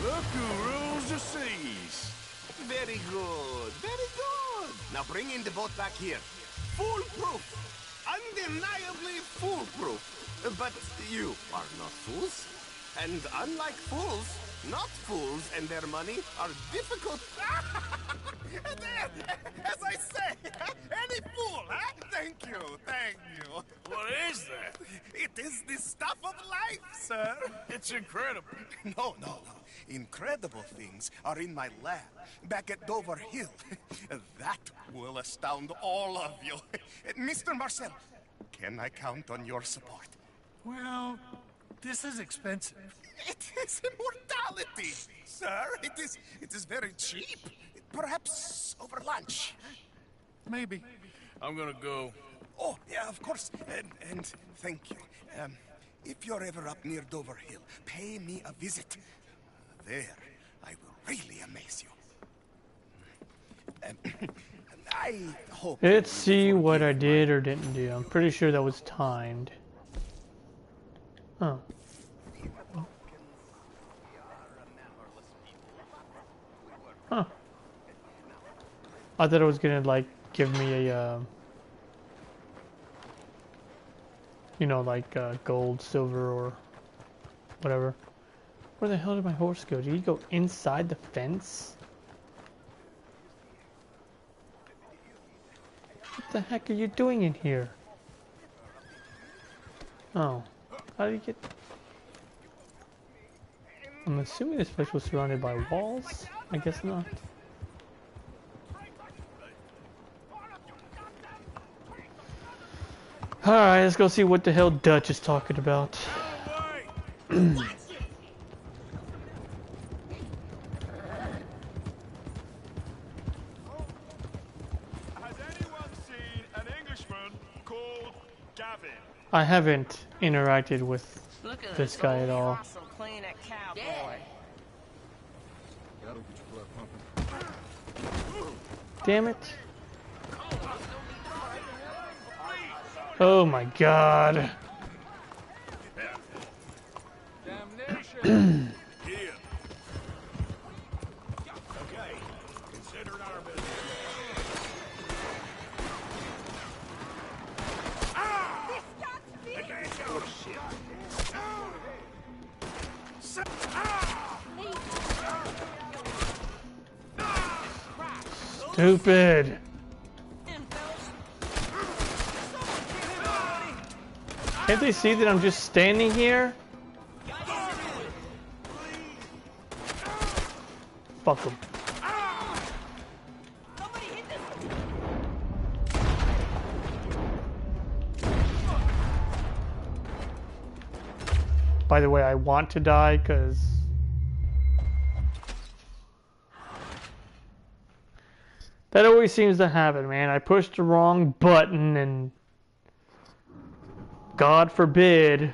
Look who rules the seas. Very good, very good. Now bring in the boat back here. Foolproof. Undeniably foolproof. But you are not fools. And unlike fools, not fools and their money are difficult. As I say, any fool, huh? Thank you, thank you. What is that? It is the stuff of life, sir. It's incredible. No, no, no. Incredible things are in my lab, back at Dover Hill. That will astound all of you. Mr. Marcel, can I count on your support? Well, this is expensive. It is immortality, sir. It is very cheap. Perhaps over lunch. Maybe. I'm gonna go. Oh, yeah, of course. And thank you. If you're ever up near Dover Hill, pay me a visit. There, I will really amaze you. I hope... Let's see what I did or didn't do. I'm pretty sure that was timed. Oh. Huh. I thought it was gonna like give me a, you know, like gold, silver, or whatever. Where the hell did my horse go? Did he go inside the fence? What the heck are you doing in here? Oh, how did you get... I'm assuming this place was surrounded by walls. I guess not. Alright, let's go see what the hell Dutch is talking about. I haven't interacted with this guy at all. Damn it. Oh my god. Stupid. Can't they see that I'm just standing here? Fuck them. By the way, I want to die because that always seems to happen, man. I pushed the wrong button and God forbid.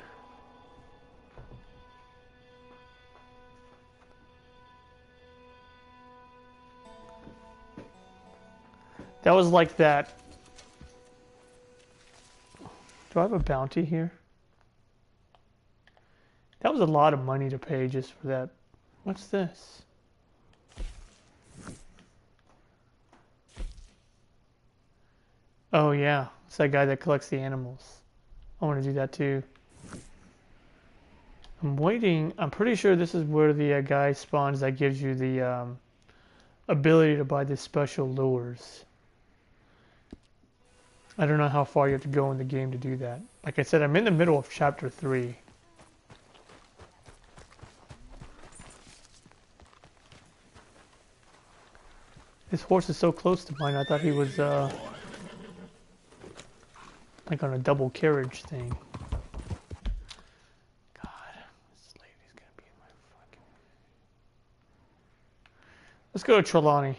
That was like that. Do I have a bounty here? That was a lot of money to pay just for that. What's this? Oh yeah, it's that guy that collects the animals. I want to do that too. I'm waiting. I'm pretty sure this is where the guy spawns that gives you the ability to buy the special lures. I don't know how far you have to go in the game to do that. Like I said, I'm in the middle of chapter 3. This horse is so close to mine, I thought he was like on a double carriage thing. God, this lady's gonna be in my fucking... Let's go to Trelawney.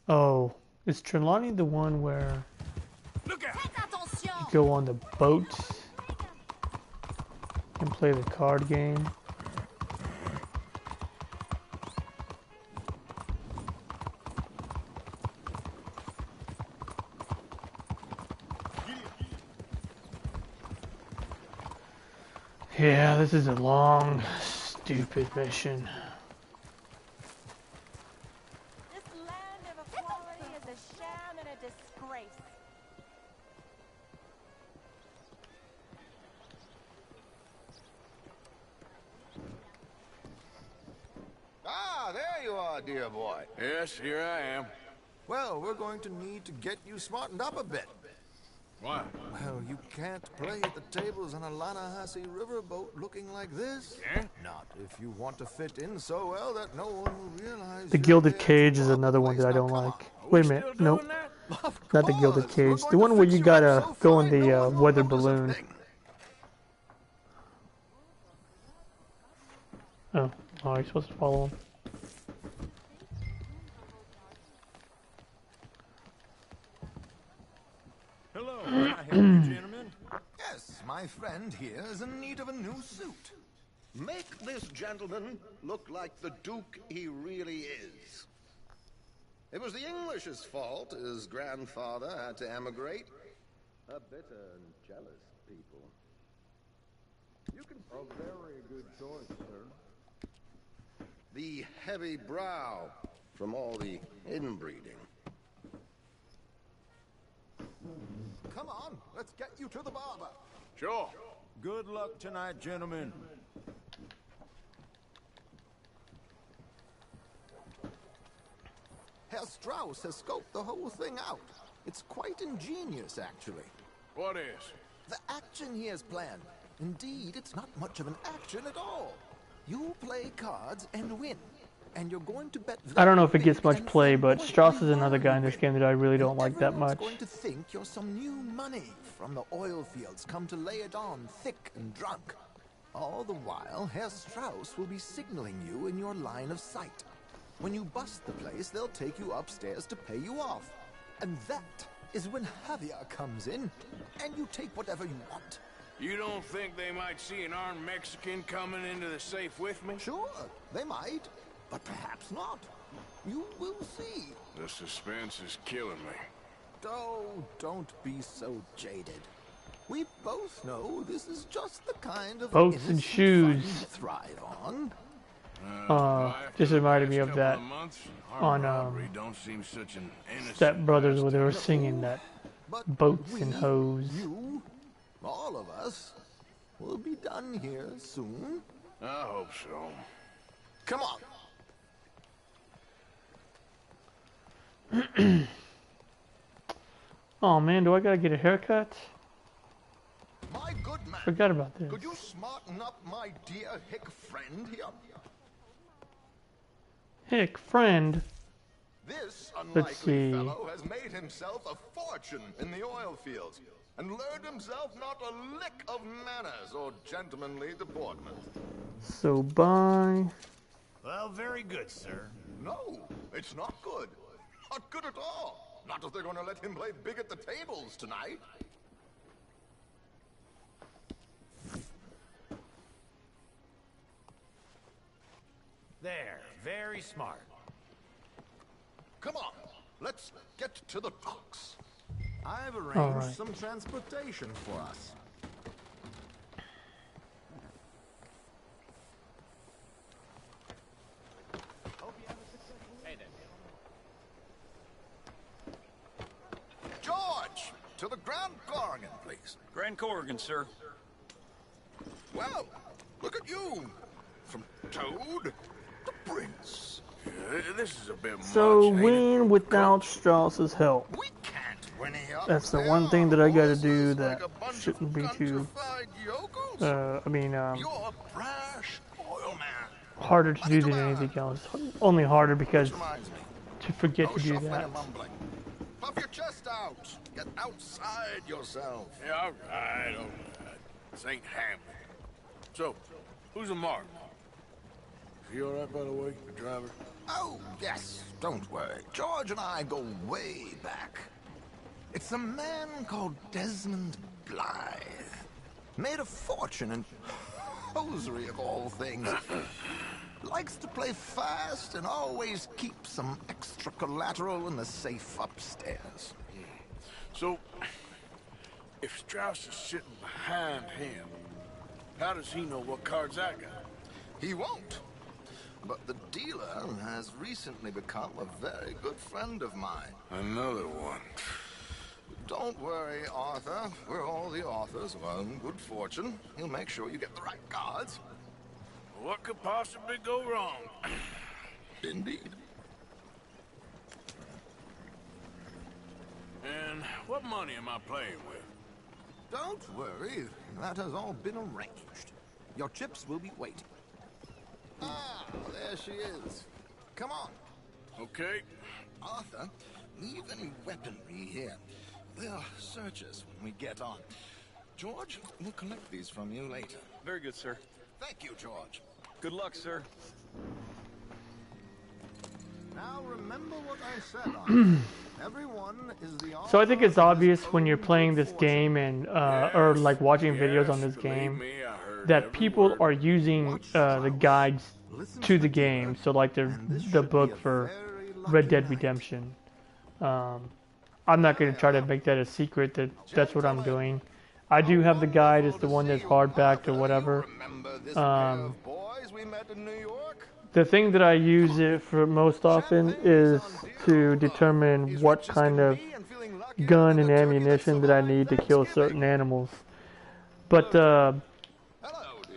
Oh, is Trelawney the one where you go on the boat and play the card game? Yeah, this is a long, stupid mission. This land of equality is a sham and a disgrace. Ah, there you are, dear boy. Yes, here I am. Well, we're going to need to get you smartened up a bit. Why? Well, you can't play at the tables on a Lannahechee riverboat looking like this. Yeah? Not if you want to fit in so well that no one will realize. The Gilded Cage is another one that I don't like. Wait a minute, nope. Not the Gilded Cage. The one where you gotta go in the weather balloon. Oh, are you supposed to follow him? Hello, can I help you, gentlemen? Yes, my friend here is in need of a new suit. Make this gentleman look like the Duke he really is. It was the English's fault his grandfather had to emigrate. A bitter and jealous people. You can see a very good choice, sir. The heavy brow from all the inbreeding. Come on, let's get you to the barber. Sure. Good luck tonight, gentlemen. Herr Strauss has scoped the whole thing out. It's quite ingenious, actually. What is? The action he has planned. Indeed, it's not much of an action at all. You play cards and win. And you're going to bet. I don't know if it gets much play, but Strauss is another guy in this game that I really don't like that much. Going to think you're some new money from the oil fields, come to lay it on thick and drunk. All the while, Herr Strauss will be signaling you in your line of sight. When you bust the place, they'll take you upstairs to pay you off. And that is when Javier comes in, and you take whatever you want. You don't think they might see an armed Mexican coming into the safe with me? Sure, they might. But perhaps not. You will see. The suspense is killing me. Oh, don't be so jaded. We both know this is just the kind of boats and shoes. You thrive on. Just reminded me of that on Step Brothers where they were singing that boats and hoes. You, all of us, will be done here soon. I hope so. Come on. Oh man, do I gotta get a haircut? My good man, forgot about this. Could you smarten up my dear hick friend here? Hick friend? This unlikely fellow has made himself a fortune in the oil fields and learned himself not a lick of manners or gentlemanly deportment. So bye. Well, very good, sir. No, it's not good. Not good at all. Not if they're going to let him play big at the tables tonight. There, very smart. Come on, let's get to the docks. I've arranged some transportation for us. George, to the Grand Corrigan, please. Grand Corrigan, sir. Well, look at you. From Toad to Prince. This is a bit much. So win without Strauss's help. We can't win here. That's the one thing that I gotta do that shouldn't be too harder to do than anything else. Only harder because to forget to do that. Puff your chest out. Get outside yourself. Yeah, all right. This ain't Hamlet. So, who's a mark? Is he all right, by the way, the driver? Oh, yes. Don't worry. George and I go way back. It's a man called Desmond Blythe. Made a fortune in hosiery of all things. Likes to play fast and always keeps some extra collateral in the safe upstairs. So, if Strauss is sitting behind him, how does he know what cards I got? He won't. But the dealer has recently become a very good friend of mine. Another one. Don't worry, Arthur. We're all the authors of good fortune. He'll make sure you get the right cards. What could possibly go wrong? Indeed. And what money am I playing with? Don't worry. That has all been arranged. Your chips will be waiting. Ah, there she is. Come on. Okay. Arthur, leave any weaponry here. They'll search us when we get on. George, we'll collect these from you later. Very good, sir. Thank you, George. Good luck, sir. Now remember what I said, Arthur. Everyone is the author. So I think it's obvious when you're playing this game and or like watching videos on this game that people are using the guides to the game. So like the book for Red Dead Redemption. I'm not going to try to make that a secret that that's what I'm doing. I do have the guide. It's the one that's hardbacked or whatever. The thing that I use it for most often is to determine what kind of gun and ammunition that I need to kill certain animals. But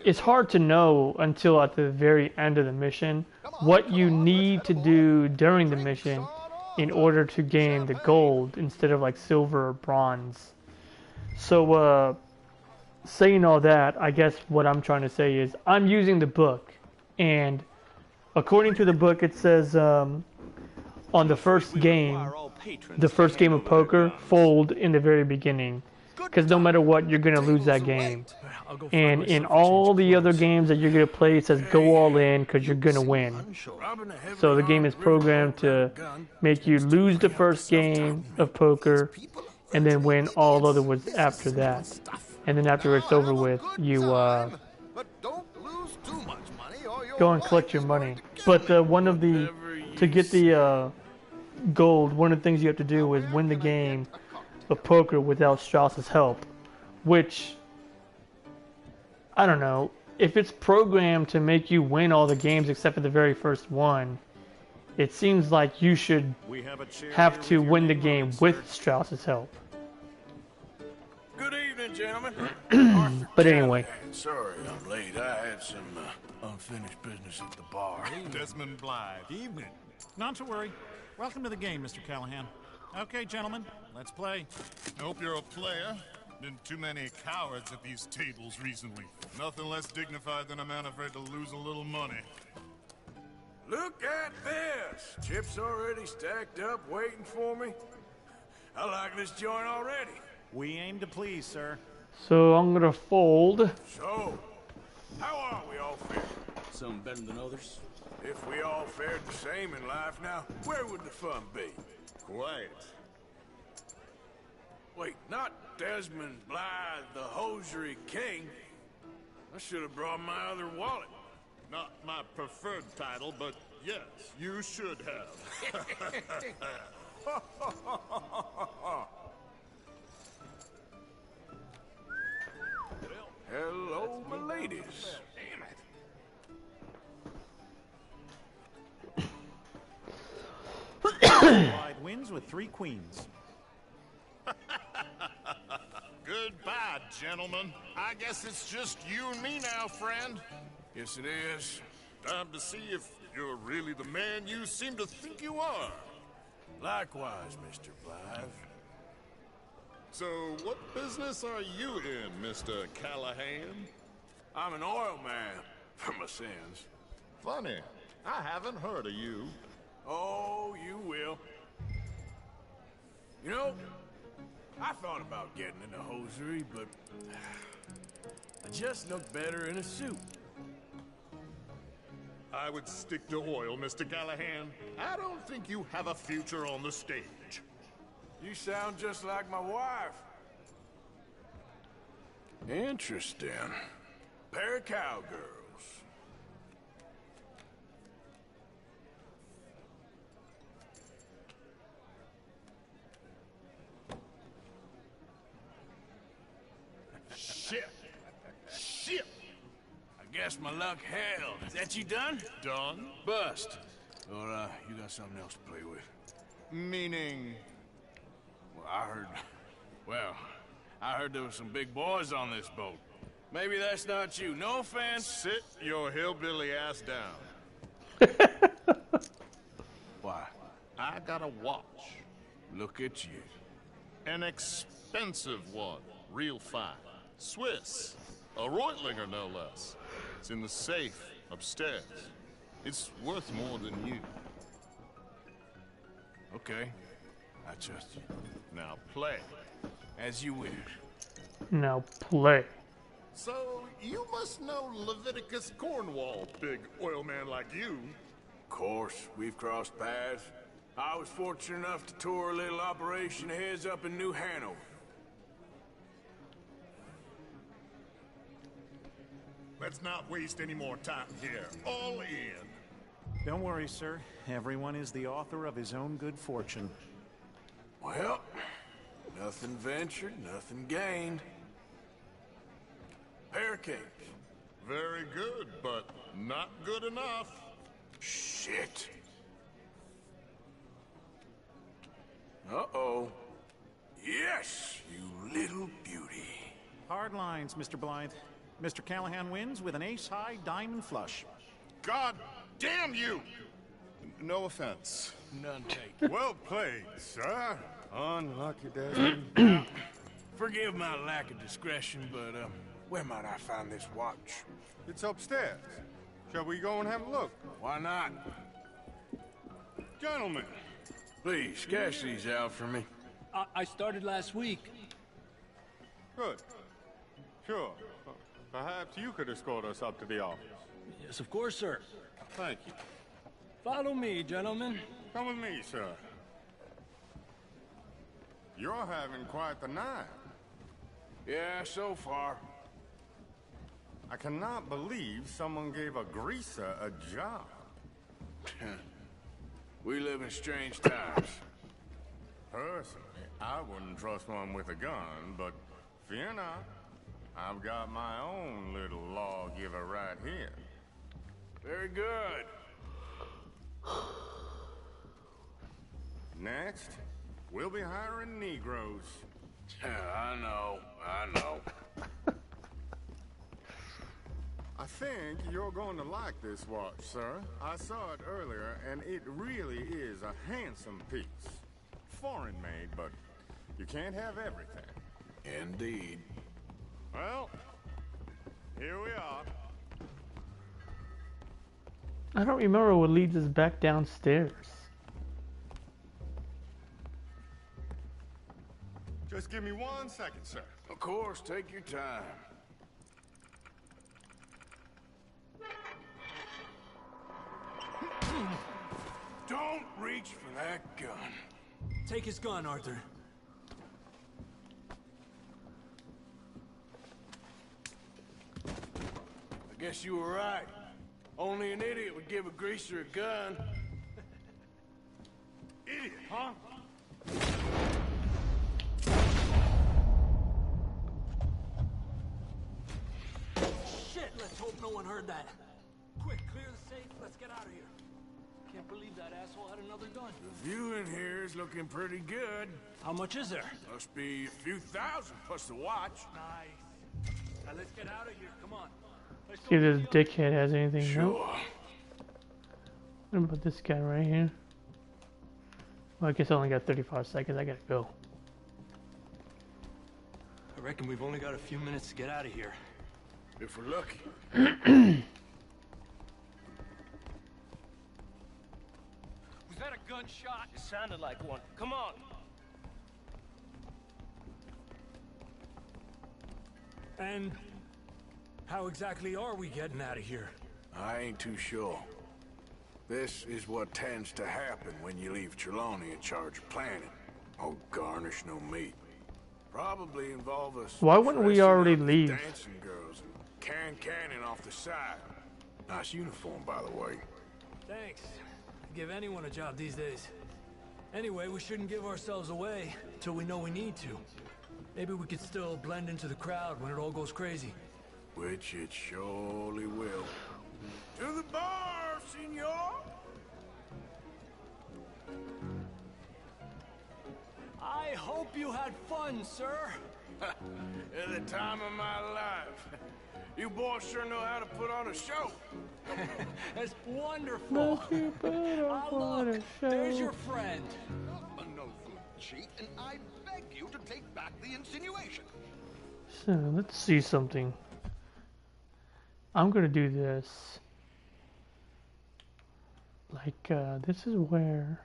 it's hard to know until at the very end of the mission what you need to do during the mission in order to gain the gold instead of like silver or bronze. So saying all that, I guess what I'm trying to say is I'm using the book, and according to the book it says on the first game of poker, fold in the very beginning, because no matter what, you're going to lose that game. And in all the other games that you're going to play, it says go all in because you're going to win. So the game is programmed to make you lose the first game of poker and then win all other ones after that. And then after it's over with, you go and collect your money. But to get the gold, one of the things you have to do is win the game of poker without Strauss's help, which, I don't know, if it's programmed to make you win all the games except for the very first one, it seems like you should have to win the game with Strauss's help. Good evening, gentlemen. But anyway. Sorry I'm late. I had some unfinished business at the bar. Desmond Blythe. Evening. Not to worry. Welcome to the game, Mr. Callahan. Okay, gentlemen, let's play. Hope you're a player. Been too many cowards at these tables recently. Nothing less dignified than a man afraid to lose a little money. Look at this! Chips already stacked up, waiting for me. I like this joint already. We aim to please, sir. So I'm gonna fold. So, how are we all fared? Some better than others. If we all fared the same in life now, where would the fun be? Quiet. Wait, not Desmond Blythe, the hosiery king. I should have brought my other wallet. Not my preferred title, but yes, you should have. Hello, my ladies. Damn it. Wide wins with 3 queens. Goodbye, gentlemen. I guess it's just you and me now, friend. Yes, it is. Time to see if you're really the man you seem to think you are. Likewise, Mr. Blythe. So, what business are you in, Mr. Callahan? I'm an oil man, for my sins. Funny. I haven't heard of you. Oh, you will. You know, I thought about getting into hosiery, but I just look better in a suit. I would stick to oil, Mr. Callahan. I don't think you have a future on the stage. You sound just like my wife. Interesting. Pair of cowgirls. Shit. Shit. I guess my luck held. Is that you done? Done? Bust. Or, you got something else to play with? Meaning? Well, I heard there were some big boys on this boat. Maybe that's not you. No offense. Sit your hillbilly ass down. Why? I got a watch. Look at you. An expensive one. Real fine. Swiss. A Reutlinger, no less. It's in the safe upstairs. It's worth more than you. Okay. I trust you. Now play. As you wish. Now play. So, you must know Leviticus Cornwall, big oil man like you. Of course, we've crossed paths. I was fortunate enough to tour a little operation of his up in New Hanover. Let's not waste any more time here. All in. Don't worry, sir. Everyone is the author of his own good fortune. Well, nothing ventured, nothing gained. Pair of capes. Very good, but not good enough. Shit. Uh-oh. Yes, you little beauty. Hard lines, Mr. Blythe. Mr. Callahan wins with an ace-high diamond flush. God damn you! No offense. None taken. Well played, sir. Unlucky, Desmond. Forgive my lack of discretion, but, where might I find this watch? It's upstairs. Shall we go and have a look? Why not? Gentlemen. Please, cash these out for me. I started last week. Good. Sure. Perhaps you could escort us up to the office. Yes, of course, sir. Thank you. Follow me, gentlemen. Come with me, sir. You're having quite the night. Yeah, so far. I cannot believe someone gave a greaser a job. We live in strange times. Personally, I wouldn't trust one with a gun, but fear not. I've got my own little lawgiver right here. Very good. Next, we'll be hiring Negroes. I know. I think you're going to like this watch, sir. I saw it earlier, and it really is a handsome piece. Foreign made, but you can't have everything. Indeed. Well, here we are. I don't remember what leads us back downstairs. Just give me 1 second, sir. Of course, take your time. Don't reach for that gun. Take his gun, Arthur. I guess you were right. Only an idiot would give a greaser a gun. Idiot, huh? Shit, let's hope no one heard that. Quick, clear the safe, let's get out of here. Can't believe that asshole had another gun. The view in here is looking pretty good. How much is there? Must be a few thousand plus the watch. Nice. Now let's get out of here, come on. See if this dickhead has anything. Sure. Nope. What about this guy right here? Well, I guess I only got 35 seconds. I gotta go. I reckon we've only got a few minutes to get out of here. If we're lucky. Was that a gunshot? It sounded like one. Come on. And how exactly are we getting out of here? I ain't too sure. This is what tends to happen when you leave Trelawney in charge of planning. Oh, garnish no meat. Probably involve us. Why wouldn't we already leave? Dancing girls and cannon off the side. Nice uniform, by the way. Thanks. Give anyone a job these days. Anyway, we shouldn't give ourselves away till we know we need to. Maybe we could still blend into the crowd when it all goes crazy. Which it surely will. To the bar, senor! I hope you had fun, sir. At the time of my life. You boys sure know how to put on a show. That's wonderful. Ah, look, there's your friend. A no good cheat, and I beg you to take back the insinuation. So let's see something. I'm gonna do this. Like this is where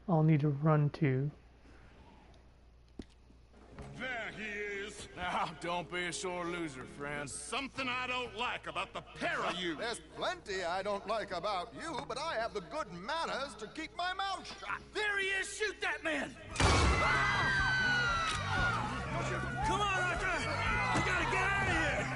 I'll need to run to. There he is. Now, don't be a sore loser, friend. Something I don't like about the pair of you. There's plenty I don't like about you, but I have the good manners to keep my mouth shut. There he is! Shoot that man! Come on, Arthur! We gotta get out of here!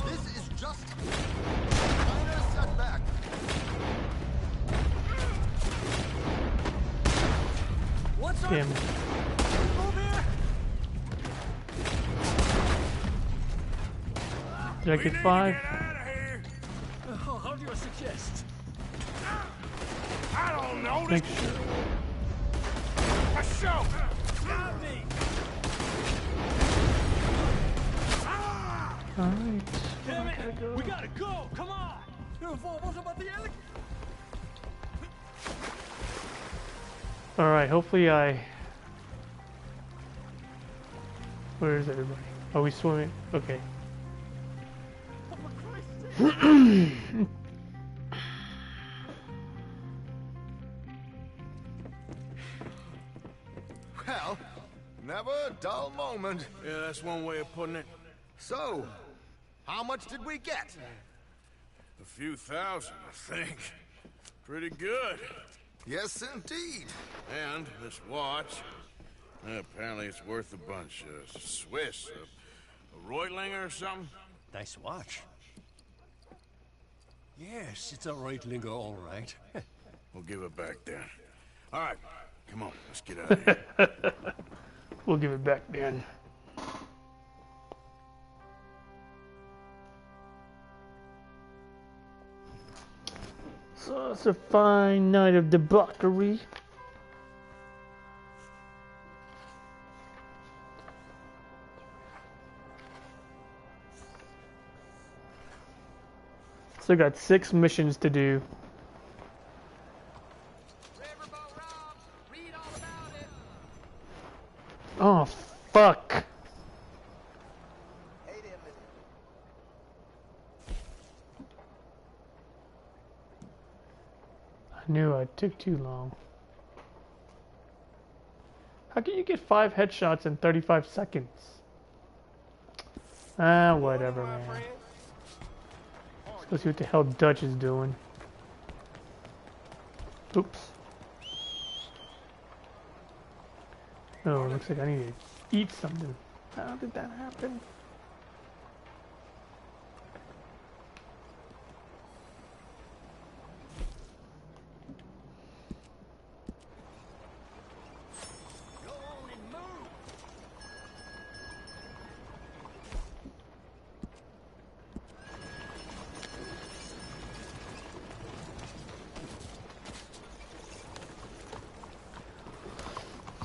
This is just a minor setback. Damn. Did I get 5? How do you suggest? I don't know. Make sure. A show. Got me. Alright. Damn it! We gotta go! Come on! What about the alligator? Alright, hopefully I... Where is everybody? Are we swimming? Okay. Well, never a dull moment. Yeah, that's one way of putting it. So, how much did we get? A few thousand, I think. Pretty good. Yes, indeed. And this watch, apparently it's worth a bunch. Swiss, a Reutlinger or something? Nice watch. Yes, it's a Reutlinger, all right. We'll give it back then. All right, come on, let's get out of here. We'll give it back then. So it's a fine night of debauchery. So I got 6 missions to do. Oh, fuck. I knew I took too long. How can you get 5 headshots in 35 seconds? Ah, whatever, man. Let's see what the hell Dutch is doing. Oops. Oh, looks like I need to eat something. How did that happen?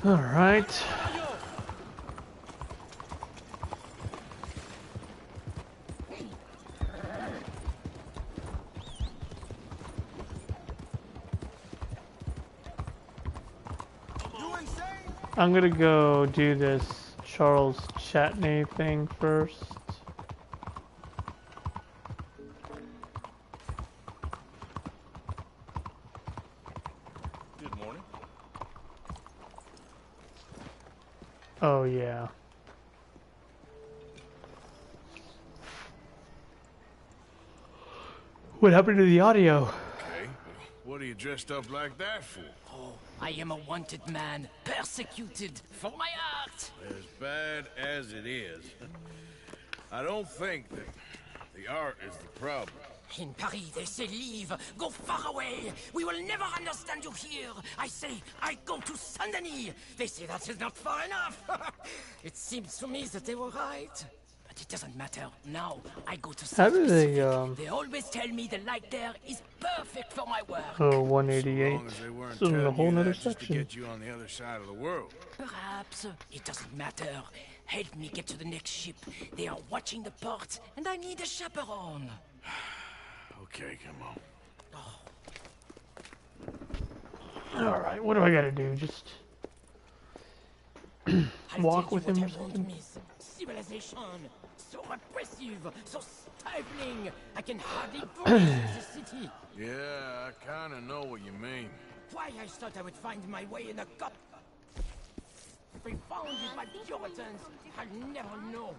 All right. I'm gonna go do this Charles Chatney thing first. Good morning. Oh yeah. What happened to the audio? Okay, what are you dressed up like that for? Oh, I am a wanted man, persecuted for my art. As bad as it is, I don't think that the art is the problem. In Paris, they say leave, go far away. We will never understand you here. I say, I go to Saint-Denis. They say that is not far enough. It seems to me that they were right. But it doesn't matter. Now, I go to How do they, They always tell me the light there is perfect for my work. Oh, 188. As long as they weren't So in a telling whole you nother that just to section. get you on the other side of the world. Perhaps. It doesn't matter. Help me get to the next ship. They are watching the port, and I need a chaperone. Okay, come on. Alright, what do I gotta do? Just walk with him or something? Civilization, so repressive, so stifling. I can hardly breathe in the city. Yeah, I kinda know what you mean. Why I thought I would find my way in a cup. Confounded by Puritans, I'll never know.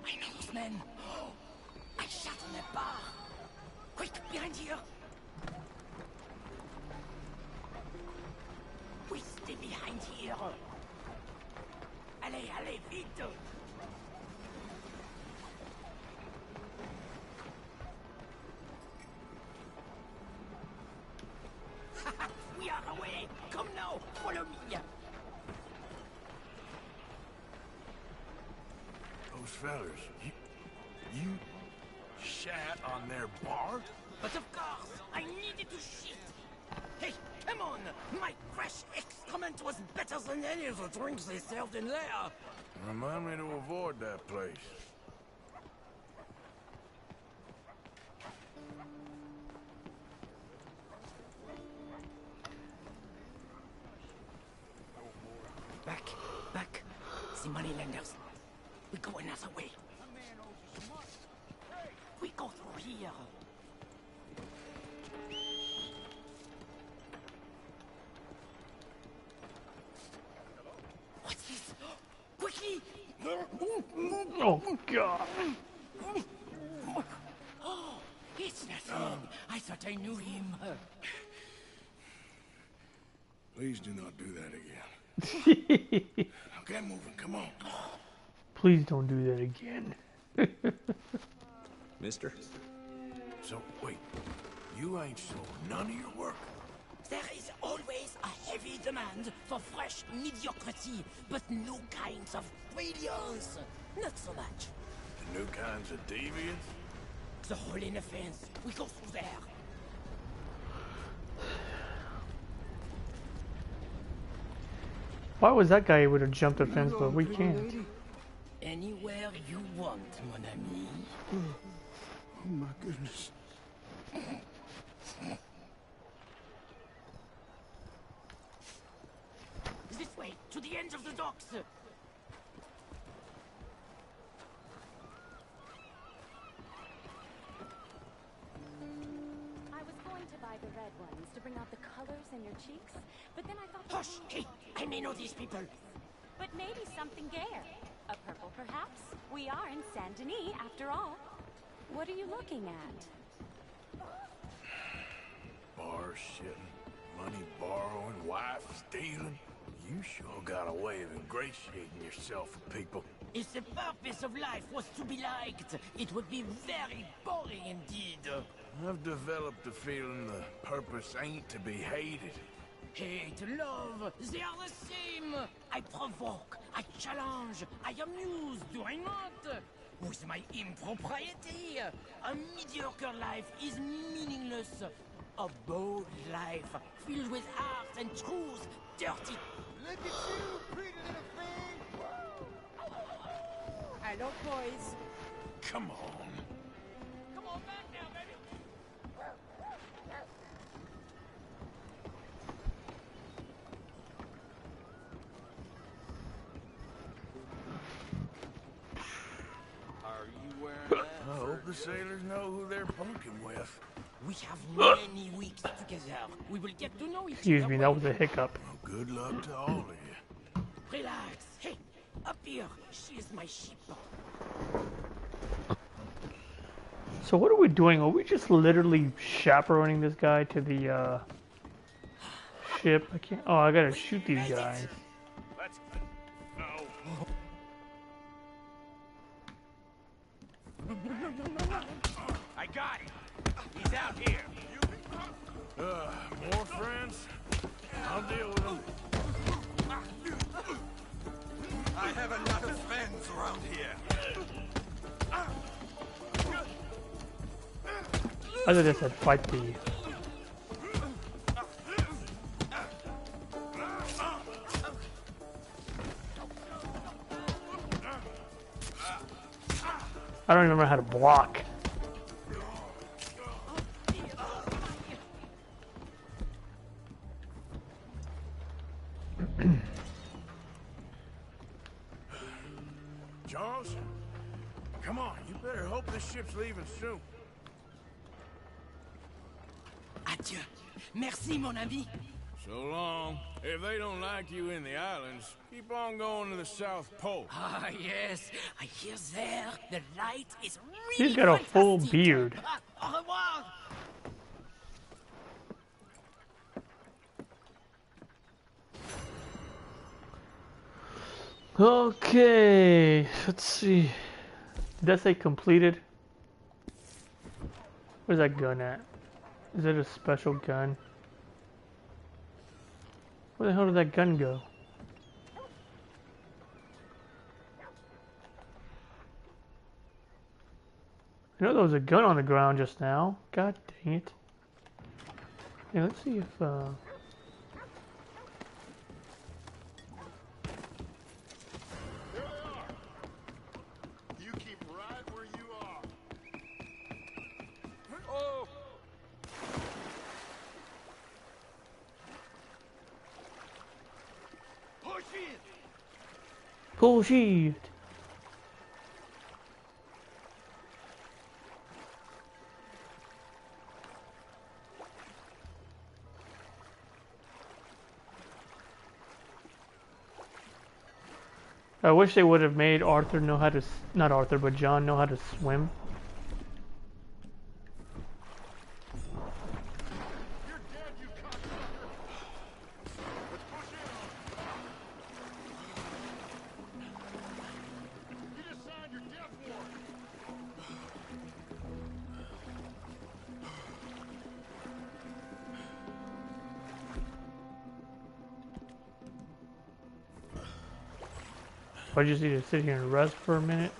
I know those men. I shot in that bar. Quick, behind here. We stay behind here. Allez, allez, vite. We are away. fellas, you shat on their bar? But of course, I needed to shit. Hey, come on! My fresh excrement was better than any of the drinks they served in there. Remind me to avoid that place. Back. The moneylenders. We go another way. We go through here. What's this? Quickly! Oh, God. Oh, it's nothing. I thought I knew him. Please do not do that again. Now get moving, come on. Please don't do that again. Mister? So, wait. You ain't sold none of your work? There is always a heavy demand for fresh mediocrity, but new kinds of brilliance. Not so much. The new kinds of deviance? The hole in the fence. We go through there. Why was that guy able to jump the fence, but we can't? Anywhere you want, mon ami. Oh my goodness. This way, to the end of the docks. I was going to buy the red ones to bring out the colors in your cheeks, but then I thought... Hush! Hey, I may know these people. But maybe something gayer. A purple, perhaps? We are in Saint Denis, after all. What are you looking at? Bar shitting, money borrowing, wife stealing. You sure got a way of ingratiating yourself with people. If the purpose of life was to be liked, it would be very boring indeed. I've developed the feeling the purpose ain't to be hated. Hate, love, they are the same. I provoke, I challenge, I amuse, do I not? With my impropriety, a mediocre life is meaningless. A bold life, filled with art and truth, dirty. Look at you, pretty little thing. Hello, boys. Come on. Come on back now, baby. Are you wearing that? I hope the sailors know who they're bunking with. We have many weeks together. We will get to know each other. Excuse me, that was a hiccup. Well, good luck to all of you. Relax. Hey, up here. She is my ship. So what are we doing? Are we just literally chaperoning this guy to the ship? I can't. Oh, I gotta shoot these guys. Let's no. I got him. He's out here. More friends? I'll deal with them. I have a lot of friends around here. I thought they said fight the. I don't even remember how to block. Charles? Come on, you better hope this ship's leaving soon. Adieu. Merci, mon ami. So long. If they don't like you in the islands, keep on going to the South Pole. Ah, yes. I hear there. The light is really He's got a full fantastic. beard. Au revoir. Okay, let's see. Did that say completed? Where's that gun at? Is it a special gun? Where the hell did that gun go? I know there was a gun on the ground just now. God dang it. Yeah, let's see if, You keep right where you are. Oh! Push in! pull shift. I wish they would have made Arthur know how to, not Arthur, but John know how to swim. You're dead, you cocksucker! Let's push in! You just signed your death warrant! I just need to sit here and rest for a minute.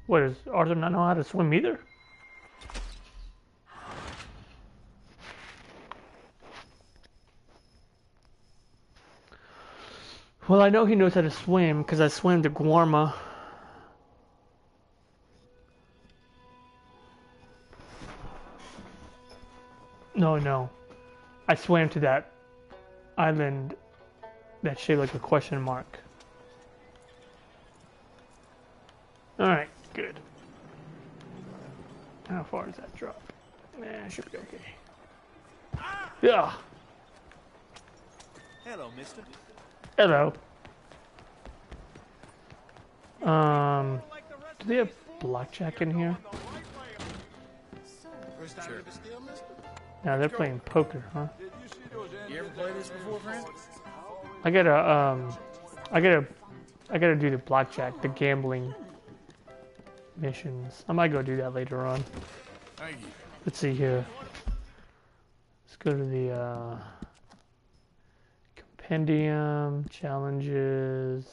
What, does Arthur not know how to swim either? Well, I know he knows how to swim because I swam to Guarma. No. I swam to that island that's shaped like a question mark. Alright, good. How far does that drop? Nah, should be okay. Yeah. Hello, mister. Hello. Do they have blackjack in here? Sure. No, they're playing poker, huh? You ever play this before, friend? I gotta do the blackjack, the gambling missions. I might go do that later on. Thank you. Let's see here. Let's go to the compendium, challenges.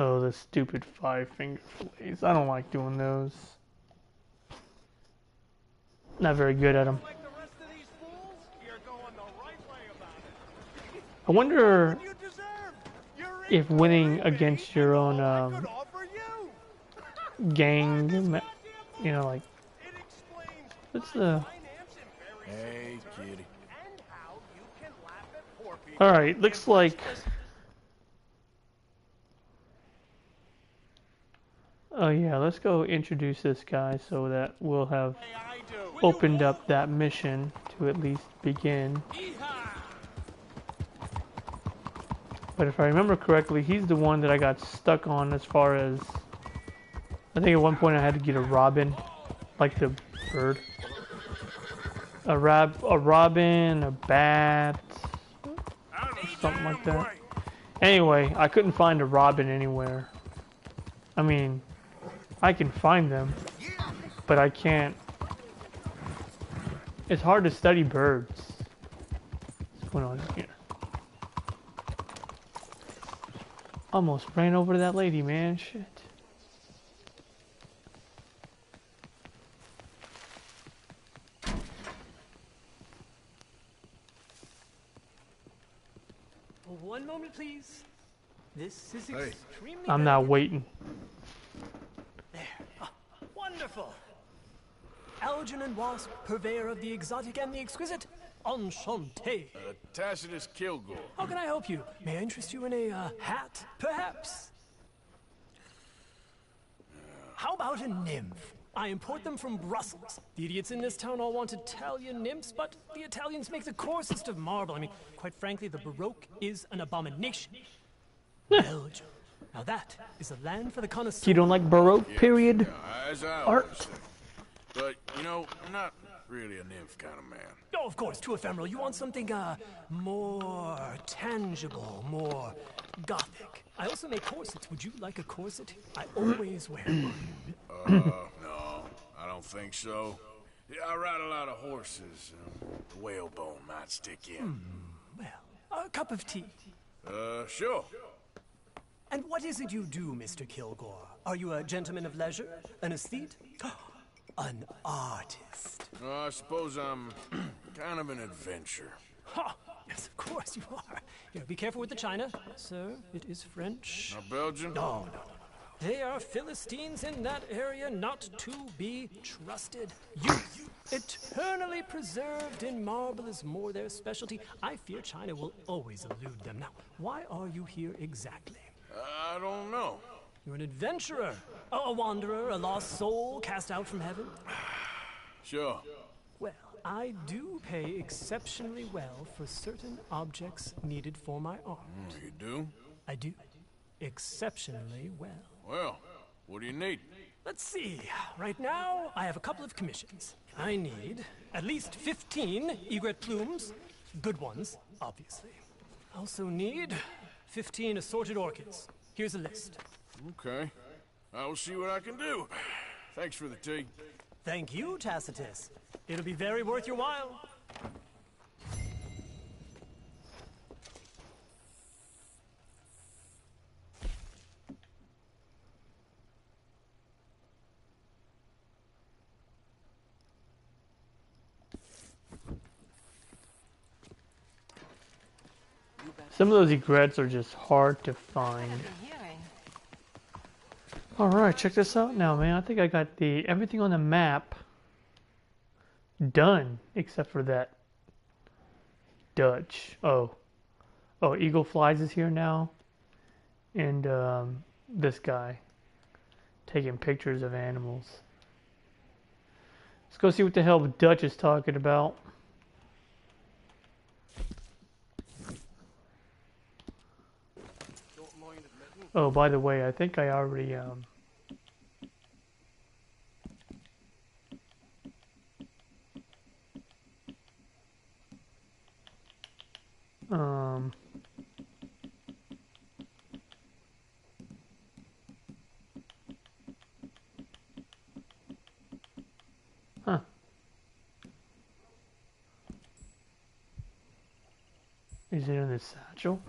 Oh, the stupid 5-finger fillets. I don't like doing those. Not very good at them. I wonder if winning against your own gang, you know, like, what's the... Hey, kitty. Alright, looks like... Oh yeah, let's go introduce this guy so that we'll have opened up that mission to at least begin. But if I remember correctly, he's the one that I got stuck on as far as... I think at one point I had to get a robin, like the bird. A robin, a bat, something like that. Anyway, I couldn't find a robin anywhere. I mean, I can find them, but I can't. It's hard to study birds. What's going on here? Almost ran over to that lady, man. Shit. One moment, please. This is extremely... I'm not waiting. There. Ah, wonderful. Algernon Wasp, purveyor of the exotic and the exquisite. Enchanté. Tacitus Kilgore. How can I help you? May I interest you in a hat, perhaps? How about a nymph? I import them from Brussels. The idiots in this town all want Italian nymphs, but the Italians make the coarsest of marble. I mean, quite frankly, the Baroque is an abomination. Belgium. Now that is a land for the connoisseur. You don't like Baroque period As I art? always say. But, you know, I'm not really a nymph kind of man. Oh, of course, too ephemeral. You want something, more tangible, more Gothic. I also make corsets. Would you like a corset? I always wear one. No, I don't think so. Yeah, I ride a lot of horses. The whalebone might stick in. Well, a cup of tea. Sure. And what is it you do, Mr. Kilgore? Are you a gentleman of leisure? An aesthete? An artist? I suppose I'm kind of an adventurer. Ha! Yes, of course you are. Here, be careful with the china. Sir, it is French. Not Belgian? No. They are Philistines in that area, not to be trusted. Youth, eternally preserved in marble, is more their specialty. I fear China will always elude them. Now, why are you here exactly? I don't know. You're an adventurer, a wanderer, a lost soul cast out from heaven. Sure. Well, I do pay exceptionally well for certain objects needed for my art. You do? I do. Exceptionally well. Well, what do you need? Let's see. Right now, I have a couple of commissions. I need at least 15 egret plumes. Good ones, obviously. I also need 15 assorted orchids. Here's a list. Okay. I will see what I can do. Thanks for the tea. Thank you, Tacitus. It'll be very worth your while. Some of those egrets are just hard to find. Alright, check this out now, man. I think I got everything on the map done, except for that Dutch. Oh, Eagle Flies is here now. And this guy taking pictures of animals. Let's go see what the hell Dutch is talking about. Oh, by the way, I think I already huh. Is it in this satchel?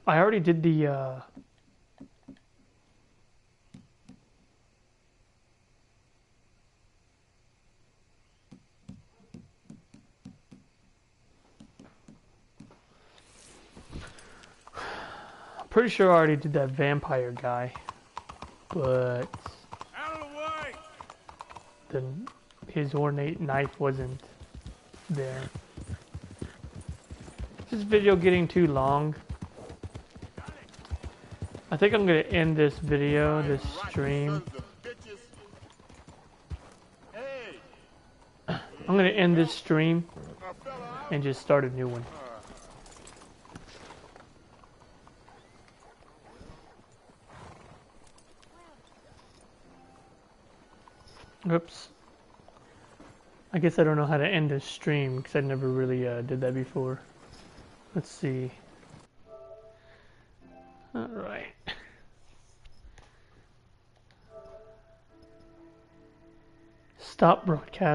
I already did the I'm pretty sure I already did that vampire guy, but Out of the way! then his ornate knife wasn't there. Is this video getting too long? I think I'm going to end this video, this stream. I'm going to end this stream and just start a new one. Oops. I guess I don't know how to end this stream because I never really did that before. Let's see. Alright. Stop broadcast.